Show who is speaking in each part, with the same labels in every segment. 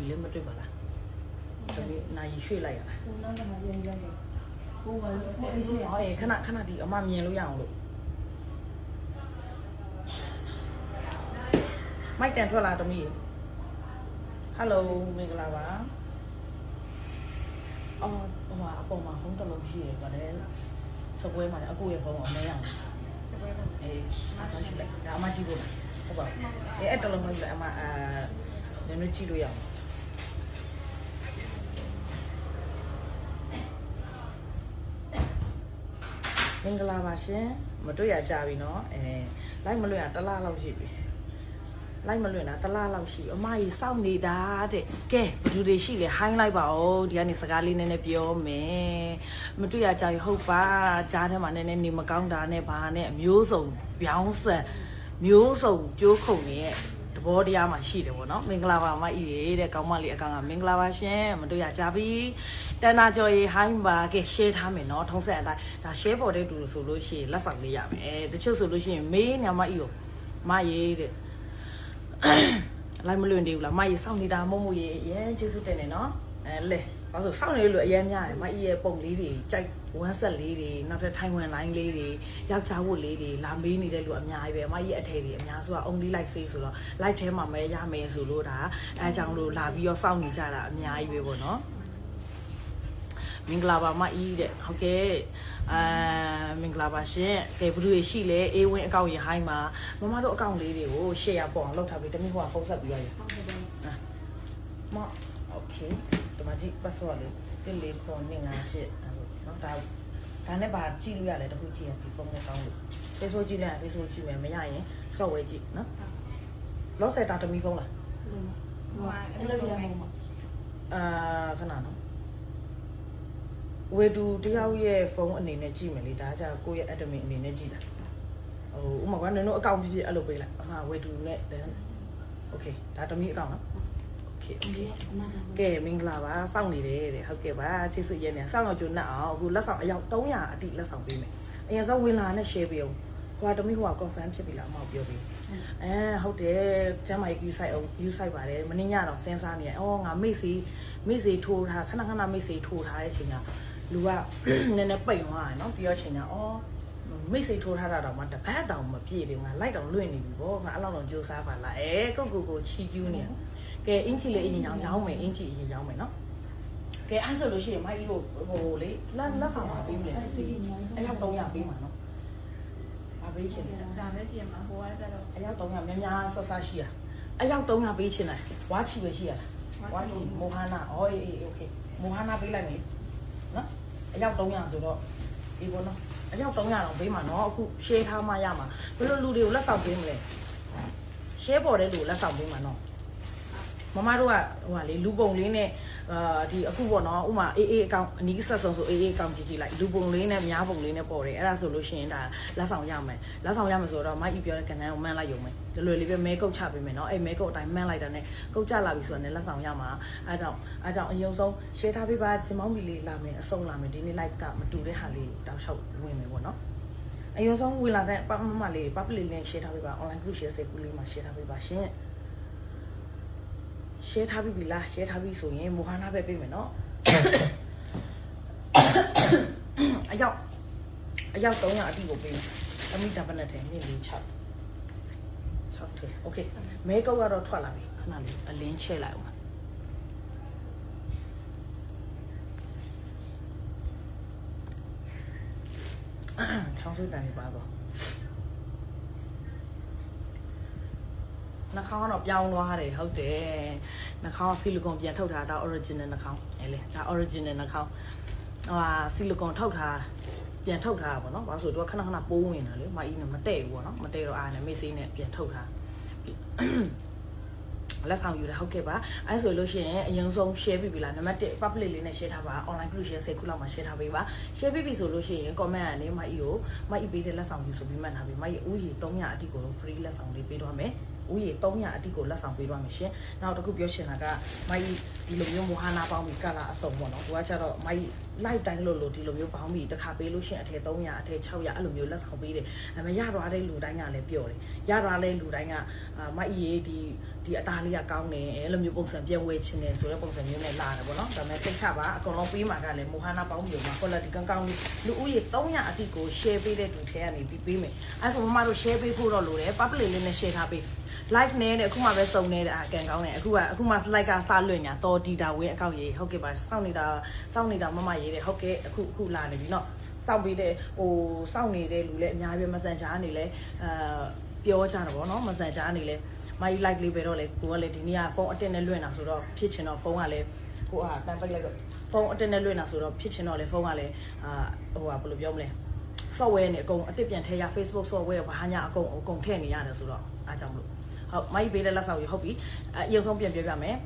Speaker 1: ကြီးလည်းမတွေ့ပါလားဒါပေမဲ့နိုင်ရွှေ့လိုက်ရလား
Speaker 2: ကိုနောက်ကမှပြန်ရတယ်ကိုပါလို့အဲ့ရှိရ
Speaker 1: ဟောခဏဒီအမမြင်လို့ရအောင်လို့မိုက်တန်ထွက်လာတမီးဟယ်လိုမင်္ဂလာပါအော်ဟိုမှာအပေါ်မှာဖုန်းတစ်လုံးရှိတယ်ပါတယ်စပွဲမှာအကိုရဲ့ဖုန်းကိုမရအောင်စပွဲမှာအေးအားရှိလိုက်ဒါအမကြည့်ဖို့ဟုတ်ပါအေးအဲ့တစ်လုံးမရှိလိုက်အမနည်းနည်းကြည့်လို့ရအောင်မင်္ဂလာပါရှင်မတွေ့ရကြပြီเนาะလိုက်မလွတ်ရတစ်လလောက်ရှိပြီလိုက်မလွတ်တာတစ်လလောက်ရှိအမကြီးစောင့်နေတာတဲ့ကဲဘယ်သူတွေရှိလဲဟိုင်းလိုက်ပါဦးဒီကနေစကားလေးနည်းနည်းပြောမယ်မတွေ့ရကြပြီဟုတ်ပါကြားထဲမှာနည်းနည်းနေမကောင်းတာနဲ့ဘာနဲ့အမျိုးစုံပြောင်းဆက်မျိုးစုံကြိုးခုန်နေတဲ့သဘောတရားမှာရှိတယ်ဗောနော်မင်္ဂလာပါအမကြီးရေတဲ့ကောင်းမလေးအကောင်ကမင်္ဂလာပါရှင်မတွေ့ရကြပြီတန်တာကျော်ရေဟိုင်းပါကဲ share ထားမယ်နော်ထုံးစံအတိုင်းဒါ share ပေါ်တဲ့တူဆိုလို့ရှိရင်လက်ဆောင်လေးရမယ်တချို့ဆိုလို့ရှိရင်မေးညမကြီးကိုမရေးတဲ့လိုက်မလွင်သေးဘူးလားမကြီးစောင့်နေတာမဟုတ်ရေရဲကျေးဇူးတင်နေနော်လဲဘာလို့စောင့်နေလို့အရင်များတယ်မကြီးရဲ့ပုံလေးတွေကြိုက်ဝမ်းဆက်လေးတွေနောက်ထပ်ထိုင်ဝမ်လိုင်းလေးတွေယောက်ျားဝတ်လေးတွေလာမေးနေတဲ့လူအများကြီးပဲမကြီးရဲ့အထည်တွေအများစုက only like face ဆိုတော့ like ထဲမှာမဲရမယ်ဆိုလို့ဒါအဲအကြောင်းလို့လာပြီးတော့စောင့်နေကြတာအများကြီးပဲပေါ့နော်မင်္ဂလာပါမအီးတဲ့ဟုတ်ကဲ့မင်္ဂလာပါရှင်ကဲဘလူးရရှိလဲအေးဝင်းအကောင့်ရဟိုင်းမှာမမတို့အကောင့်လေးတွေကို share ပေါ်အောင်လုပ်ထားပြီးတမီးဟိုကဖုန်းဆက်ပြီးရရဟုတ်ကဲ့မโอเคဒီမှာကြည့် password လေး14958เนาะဒါနဲ့ပါကြည့်လို့ရတယ်တခုကြည့်ရင်ဒီဖုန်းနဲ့ကောင်းလို့ Facebook ကြည့်လိုက် Facebook ကြည့်မယ်မရရင် software ကြည့်เนาะ loss center တမီးဖုန်းလား
Speaker 2: ဟိုအဲ့လိုရမှာ
Speaker 1: ခဏနော်ဝေတူတယောက်ရဲ့ဖုန်းအနေနဲ့ကြည့်မယ်လေဒါကြကိုယ့်ရဲ့ admin အနေနဲ့ကြည့်တာဟိုဥမာကနင်တို့အကောင့်ပြည့်အဲ့လိုပေးလိုက်အမဝေတူနဲ့โอเคဒါတမီးအကောင့်နော်โอเคကဲမင်္ဂလာပါစောင့်နေတယ်တဲ့ဟုတ်ကဲ့ပါချစ်စစ်ရဲမြန်စောင့်တော့ကျွတ်နှက်အောင်အခုလက်ဆောင်အယောက်300အတိလက်ဆောင်ပေးမယ်အရင်ဆုံးဝင်လာနဲ့ share ပေးအောင်ဟိုကတမီးဟိုက confirm ဖြစ်ပြီလားအမပြောပေးဟုတ်တယ်ကျမ်းမာရေး site အောင် view site ပါတယ်မင်းညတော့စဉ်းစားနေရအော်ငါမိတ်စီထိုးထားခဏမိတ်စီထိုးထားတဲ့အချိန်ကလူကနည်းနည်းပိတ်သွားတယ်နော်ပြီးတော့ချိန်ကအော်မိတ်စိတ်ထိုးထားတာတော့မှတပတ်တောင်မပြည့်တယ်ငါလိုက်တော့လွင့်နေပြီဗောငါအဲ့လောက်တော့ကြိုးစားပါလားကိုချီကျူးနေကဲအင်ချီလေးအရင်ရောင်းမယ်အင်ချီအရင်ရောင်းမယ်နော်ကဲအဲ့ဆိုလို့ရှိရင်မိုက်ကြီးကိုဟိုလေလက်ဆောင်ပါပေးမယ်အယောက်300ပေးမှာနော်ဘာပေးချင်လဲ
Speaker 2: ဒါပဲရှိရမှာဟိုကကျတော့
Speaker 1: အယောက်300များဆက်ဆက်ရှိရအယောက်300ပေးချင်တယ်ဝါချီပဲရှိရလားဝါချီမိုဟာနာအော်အေးโอเคမိုဟာနာပေးလိုက်မယ်နော်အယောက်300ဆိုတော့ဒီပေါ်နော်အယောက်300တော့ပေးမှာနော်အခု share ထားမှရမှာဘယ်လိုလူတွေကိုလက်ဆောင်ပေးမလဲ share ပေါ်တဲ့လူကိုလက်ဆောင်ပေးမှာနော်မမတို့ကဟိုဟာလေလူပုံလေးနဲ့ဒီအခုပေါ့နော်ဥမာအေးအကောင့်အနီးဆက်ဆုံးဆိုအေးအကောင့်ကြည့်လိုက်လူပုံလေးနဲ့များပုံလေးနဲ့ပေါ်တယ်အဲ့ဒါဆိုလို့ရှိရင်ဒါလက်ဆောင်ရမယ်ဆိုတော့မိုက်ပြောတဲ့ကဏ္ဍကိုမှန်းလိုက်ရုံပဲဒီလိုလေးပဲမဲကုတ်ချပေးမယ်နော်အဲ့မဲကုတ်အတိုင်းမှန်းလိုက်တာနဲ့ကုတ်ချလာပြီဆိုတော့လည်းလက်ဆောင်ရမှာအားကြောင့်အယုံဆုံး share ထားပေးပါချင်းမောင်းမီလေးလာမယ်အဆုံးလာမယ်ဒီနေ့ like ကမတူတဲ့ဟာလေးတောက်လျှောက်ဝင်မယ်ပေါ့နော်အယုံဆုံးဝင်လာတဲ့ပတ်မလေး public link share ထားပေးပါ online group share စိတ်ကူးလေးမှာ share ထားပေးပါရှင်share ထားပြီလား share ထားပြီဆိုရင်မိုဟာနာပဲပေးမယ်နော်အယောက်300အတိကိုပေးမယ်အမိတာပနက်ထဲနေလေး6ထဲ okay မဲကုတ်ကတော့ထွက်လာပြီခဏလေးအလင်းချဲ့လိုက်အောင်ချောင်းဆွေးတန်ပါတော့နှာခေါင်းကတော့ပြောင်းသွားတယ်ဟုတ်တယ်နှာခေါင်းဆီလီကွန်ပြန်ထုတ်ထားတာ original နှာခေါင်းလေဒါ original နှာခေါင်းဆီလီကွန်ထုတ်ထားပြန်ထုတ်ထားတာပေါ့နော်ဘာလို့ဆိုတော့ခဏပိုးဝင်တာလေမအီးနဲ့မတည့်ဘူးပေါ့နော်မတည့်တော့အားနဲ့မေးစေးနဲ့ပြန်ထုတ်ထားလက်ဆောင်ယူတယ်ဟုတ်ကဲ့ပါအဲဆိုလို့ရှိရင်အရင်ဆုံး share ပြပြီလားနံပါတ်1 public လေးနဲ့ share ထားပါ online group share 10ခုလောက်မှာ share ထားပေးပါ share ပြပြီဆိုလို့ရှိရင် comment ကနေမအီးကိုမအီးပေးတဲ့လက်ဆောင်ယူဆိုပြီးမှတ်ထားပေးမအီးဦးရီ300အတိကို free လက်ဆောင်လေးပေးတော့မယ်ဦးရေ300အတိကိုလက်ဆောင်ပေးသွားမယ်ရှင်နောက်တစ်ခုပြောချင်တာကမိုက်ဒီလိုမျိုးမိုဟာနာပေါင်းပြီးကလာအစုံပေါ့နော်သူကကျတော့မိုက် live တိုင်းလို့ဒီလိုမျိုးပေါင်းပြီးတစ်ခါပေးလို့ရှိရင်အထည်300အထည်600အဲ့လိုမျိုးလက်ဆောင်ပေးတယ်မရတော့တဲ့လူတိုင်းကလည်းပြောတယ်ရတော့တဲ့လူတိုင်းကမိုက်ရေးဒီအသားလေးကကောင်းတယ်အဲ့လိုမျိုးပုံစံပြန်ဝဲချင်တယ်ဆိုတဲ့ပုံစံမျိုးနဲ့လာတယ်ပေါ့နော်ဒါပေမဲ့သိချပါအကုန်လုံးပေးမှာကလည်းမိုဟာနာပေါင်းပြီးမှာ quality ကောင်းလူဦးရေ300အတိကို share ပေးတဲ့သူထဲကနေပြီးပေးမယ်အဲ့ဆိုမမတို့ share ပေးဖို့တော့လိုတယ် public လေးနဲ့ share ထားပေး like နဲ့အခုမှပဲစုံနေတာကန်ကောင်းတယ်အခုမှ like ကစလွင့်ညာတော်ဒီတာဝင်းအကောက်ရေးဟုတ်ကဲ့ပါစောင့်နေတာမမရေးတယ်ဟုတ်ကဲ့အခုလာနေပြီเนาะစောင့်ပေးတဲ့စောင့်နေတဲ့လူလည်းအများကြီး messenger အနေနဲ့ပြောကြတာပေါ့เนาะ messenger အနေနဲ့မိုင်း like လေးပဲတော့လေကိုကလည်းဒီနေ့ကဖုန်းအတက်နဲ့လွင့်တာဆိုတော့ဖြစ်ချင်တော့ဖုန်းကလည်းကိုကတန်ပိတ်လိုက်တော့ဖုန်းအတက်နဲ့လွင့်တာဆိုတော့ဖြစ်ချင်တော့လေဖုန်းကလည်းဘယ်လိုပြောမလဲ software နဲ့အကုန်အတက်ပြန်ထည့်ရ Facebook software ဘာညာအကုန်ထည့်နေရတယ်ဆိုတော့အားကြောင့်မလို့ဟုတ်မိုက်ပေးတဲ့လက်ဆောင်ကြီးဟုတ်ပြီရုပ်ဆုံးပြန်ပြောပြမယ်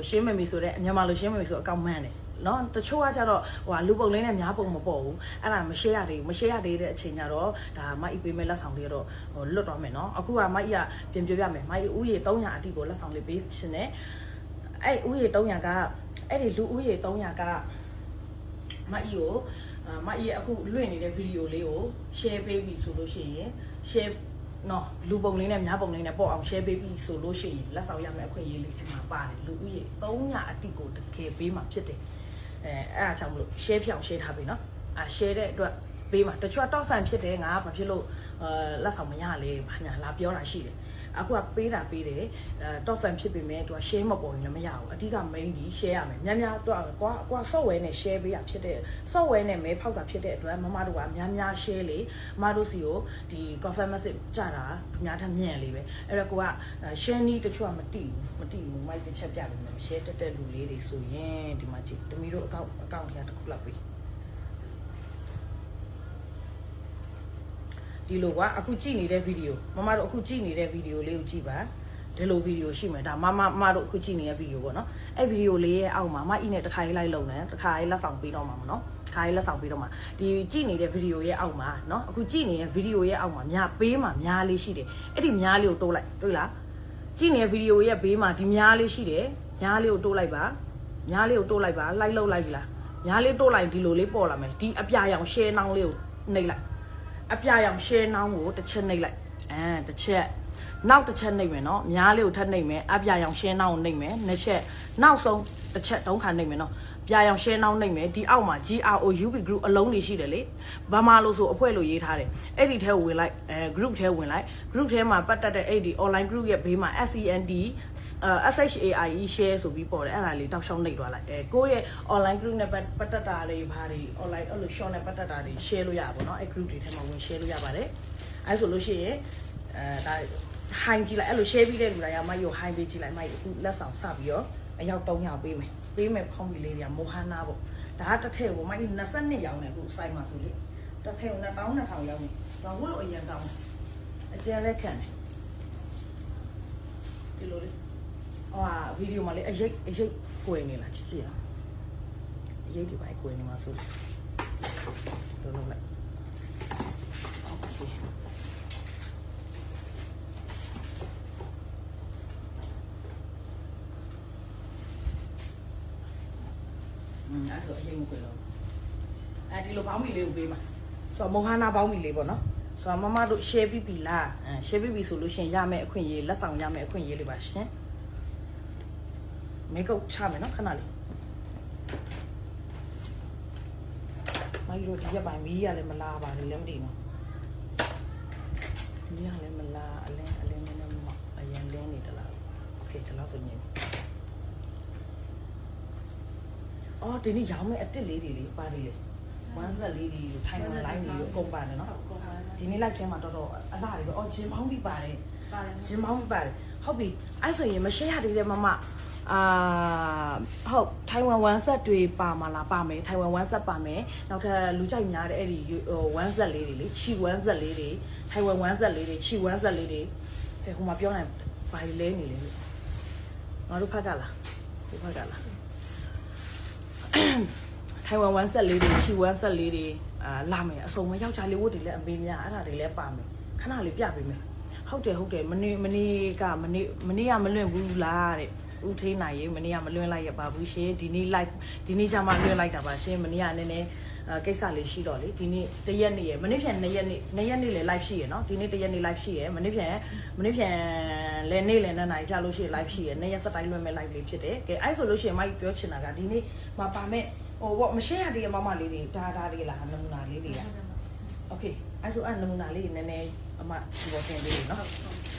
Speaker 1: ရှင်းမမီဆိုတဲ့မြန်မာလိုရှင်းမမီဆိုအကောင့်မှန်းတယ်နော်တချို့ကကြတော့လူပုံလေးနဲ့များပုံမပေါ့ဘူးအဲ့ဒါမ share ရသေးဘူးမ share ရသေးတဲ့အချိန်ကျတော့ဒါမိုက်ပေးမဲ့လက်ဆောင်လေးတော့လွတ်တော့မယ်နော်အခုကမိုက်ကပြန်ပြောပြမယ်မိုက်ဦးရေ300အတိကိုလက်ဆောင်လေးပေးရှင်တယ်အဲ့ဦးရေ300ကအဲ့ဒီလူဦးရေ300ကမိုက်ကိုမိုက်အခုလွင့်နေတဲ့ဗီဒီယိုလေးကို share ပေးပြီဆိုလို့ရှိရင် share နော်လူပုံလေးနဲ့များပုံလေးနဲ့ပေါ့အောင် share ပေးပြီဆိုလို့ရှိရင်လက်ဆောင်ရမယ့်အခွင့်အရေးလေးထဲမှာပါတယ်လူဦးရေ300အတိကိုတကယ်ပေးမှာဖြစ်တယ်အဲ့အားကြောင့်မလို့ share ဖြောင်း share ထားပြီနော်share တဲ့အတွက်ပေးမှာတချို့ top fan ဖြစ်တယ်ငါဘာဖြစ်လို့လက်ဆောင်မရလေဘာညာလာပြောတာရှိတယ်အခုကပေးတယ်top fan ဖြစ်ပေမဲ့သူက share မပေါ်ရင်လည်းမရဘူးအဓိက main ဒီ share ရမယ်များသူကွာ software နဲ့ share ပေးရဖြစ်တဲ့ software နဲ့မဲဖောက်တာဖြစ်တဲ့အတွက်မမတို့ကများ share လေမမတို့စီကိုဒီ confirm message ကြတာများထပ်မြန်လေးပဲအဲ့တော့ကိုက share နီးတချို့ကမတိဘူးမိုက်တစ်ချက်ပြတယ်မယ် share တက်လူလေးတွေဆိုရင်ဒီမှာကြည့်တမီတို့အကောင့်ထဲတစ်ခုလောက်ပေးဒီလိုကအခုကြည့်နေတဲ့ဗီဒီယိုမမတို့အခုကြည့်နေတဲ့ဗီဒီယိုလေးကိုကြည့်ပါဒီလိုဗီဒီယိုရှိမယ်ဒါမတို့အခုကြည့်နေတဲ့ဗီဒီယိုပေါ့နော်အဲ့ဗီဒီယိုလေးရဲ့အောက်မှာမအီနဲ့တစ်ခါလေးလိုက်လုံတယ်တစ်ခါလေးလက်ဆောင်ပေးတော့မှာမနော်တစ်ခါလေးလက်ဆောင်ပေးတော့မှာဒီကြည့်နေတဲ့ဗီဒီယိုရဲ့အောက်မှာနော်အခုကြည့်နေတဲ့ဗီဒီယိုရဲ့အောက်မှာများပေးမှာများလေးရှိတယ်အဲ့ဒီများလေးကိုတိုးလိုက်တွေ့လားကြည့်နေတဲ့ဗီဒီယိုရဲ့ဘေးမှာဒီများလေးရှိတယ်များလေးကိုတိုးလိုက်ပါများလေးကိုတိုးလိုက်ပါလိုက်လောက်လိုက်ပြီလားများလေးတိုးလိုက်ဒီလိုလေးပေါ်လာမယ်ဒီအပြာရောင် share နှောင်းလေးကိုနှိပ်လိုက်အပြာရောင် share နှောင်းကိုတစ်ချက်နှိပ်လိုက်တစ်ချက်နောက်တစ်ချက်နှိပ်မယ်နော်များလေးကိုထပ်နှိပ်မယ်အပြာရောင် share နှောင်းကိုနှိပ်မယ်နှစ်ချက်နောက်ဆုံးတစ်ချက်3ခါနှိပ်မယ်နော်ပြာရောင် share နှောင်းနှိပ်မယ်ဒီအောက်မှာ GROUP group အလုံးတွေရှိတယ်လေဘာမှလို့ဆိုအဖွဲ့လို့ရေးထားတယ်အဲ့ဒီထဲဝင်လိုက်group ထဲဝင်လိုက် group ထဲမှာပတ်သက်တဲ့အဲ့ဒီ online group ရဲ့ဘေးမှာ SEND SHAIE share ဆိုပြီးပေါ်တယ်အဲ့ဒါလေးတောက်လျှောက်နှိပ်သွားလိုက်ကိုယ့်ရဲ့ online group နဲ့ပတ်သက်တာတွေဘာတွေ online အဲ့လို short နဲ့ပတ်သက်တာတွေ share လို့ရပါဘောเนาะအဲ့ group တွေထဲမှာဝင် share လို့ရပါတယ်အဲ့ဆိုလို့ရှိရင်ဒါ high ကြည့်လိုက်အဲ့လို share ပြီးတဲ့လူတိုင်းကမိုက်ကို high ပေးကြည့်လိုက်မိုက်အခုလက်ဆောင်စပြီးတော့အယောက်300ပေးမယ်ဖောင်းပြီးလေးတွေကမိုဟာနာပေါ့ဒါကတစ်ထည့်ကိုမိုက်22ရောင်းတယ်အခု site မှာဆိုလေတစ်ထည့်ကို2200ရောင်းတယ်ဘာလို့လို့အရင်ကောင်းအကျယ်လက်ခံတယ်ဒီလိုလေဗီဒီယိုမှာလေအရိပ်ကိုယ်နေလားကြည့်အောင်အရိပ်ဒီပါကိုယ်နေမှာဆိုလေတော့လောက်လိုက်โอเคအဲ့ဆိုအရင်ကိုလောဒီလိုပေါင်းမီလေးကိုပေးမှာဆိုတော့မိုဟာနာပေါင်းမီလေးပေါ့နော်ဆိုတော့မမတို့ share ပြီးပြီလား share ပြီးပြီဆိုလို့ရှိရင်ရမယ့်အခွင့်အရေးလက်ဆောင်ရမယ့်အခွင့်အရေးလေးပါရှင်မေကုတ်ချမယ်နော်ခဏလေးမိုင်းတို့ဒီရက်ပိုင်းမီးရလည်းမလာပါဘူးလည်းမသိဘူးမီးရလည်းမလာအလင်းနည်းနည်းမအရင်လင်းနေတလားโอเคဒီလောက်ဆိုရင်ဒီနေ့ရောင်းမဲ့အစ်စ်လေးတွေလေပါတယ်လေဝမ်းဆက်လေးတွေထိုင်နေလိုက်နေအကုန်ပါတယ်နော်ဒီနေ့လိုက်ထဲမှာတော်တော်အလားတွေပဲဂျင်ပေါင်းပြီးပါတယ်ဂျင်ပေါင်းပြီးပါတယ်ဟုတ်ပြီအဲ့ဆိုရင်မရှယ်ရသေးတဲ့မမဟုတ်ထိုင်ဝမ်ဝမ်းဆက်တွေပါမလားပါမယ်ထိုင်ဝမ်ဝမ်းဆက်ပါမယ်နောက်ထပ်လူကြိုက်များတဲ့အဲ့ဒီဝမ်းဆက်လေးတွေလေချီဝမ်းဆက်လေးတွေထိုင်ဝမ်ဝမ်းဆက်လေးတွေချီဝမ်းဆက်လေးတွေဟိုမှာပြောနိုင်ဘာလဲနေလေငါတို့ဖတ်ကြလားဒီဖတ်ကြလားထိုင်ဝမ်ဝမ်းဆက်လေးတွေချီဝမ်းဆက်လေးတွေလာမယ်အစုံမယောက်ျားလေးဝတ်တွေလည်းအမေများအဲ့ဒါတွေလည်းပါမယ်ခဏလေးပြပေးမယ်ဟုတ်တယ်မနေ့ကမလွင့်ဘူးလားတဲ့ ဦးထေးနိုင်ရေမနေ့ကမလွှင့်လိုက်ရပါဘူးရှင်ဒီနေ့ live ဒီနေ့ကျမှလွှင့်လိုက်တာပါရှင်မနေ့ကနည်းနည်းကိစ္စလေးရှိတော့လေဒီနေ့တရက်နေ့ရယ်မနေ့ဖြန်2ရက်နေ့လေ live ရှိရယ်နော်ဒီနေ့တရက်နေ့ live ရှိရယ်မနေ့ဖြန်လဲနေ့လဲနှစ်နာရီကြာလို့ရှိရယ် live ရှိရယ်2ရက်စတိုင်းလွှင့်မဲ့ live လေးဖြစ်တယ်ကဲအဲ့ဆိုလို့ရှိရင်မိုက်ပြောချင်တာကဒီနေ့မပါမဲ့ဟိုဘောမရှင်းရသေးရမမလေးတွေဒါလေးလားနမူနာလေးတွေကโอเคအဲ့ဆိုအဲ့နမူနာလေးနည်းနည်းအမဒီပေါ်တင်လေးနော်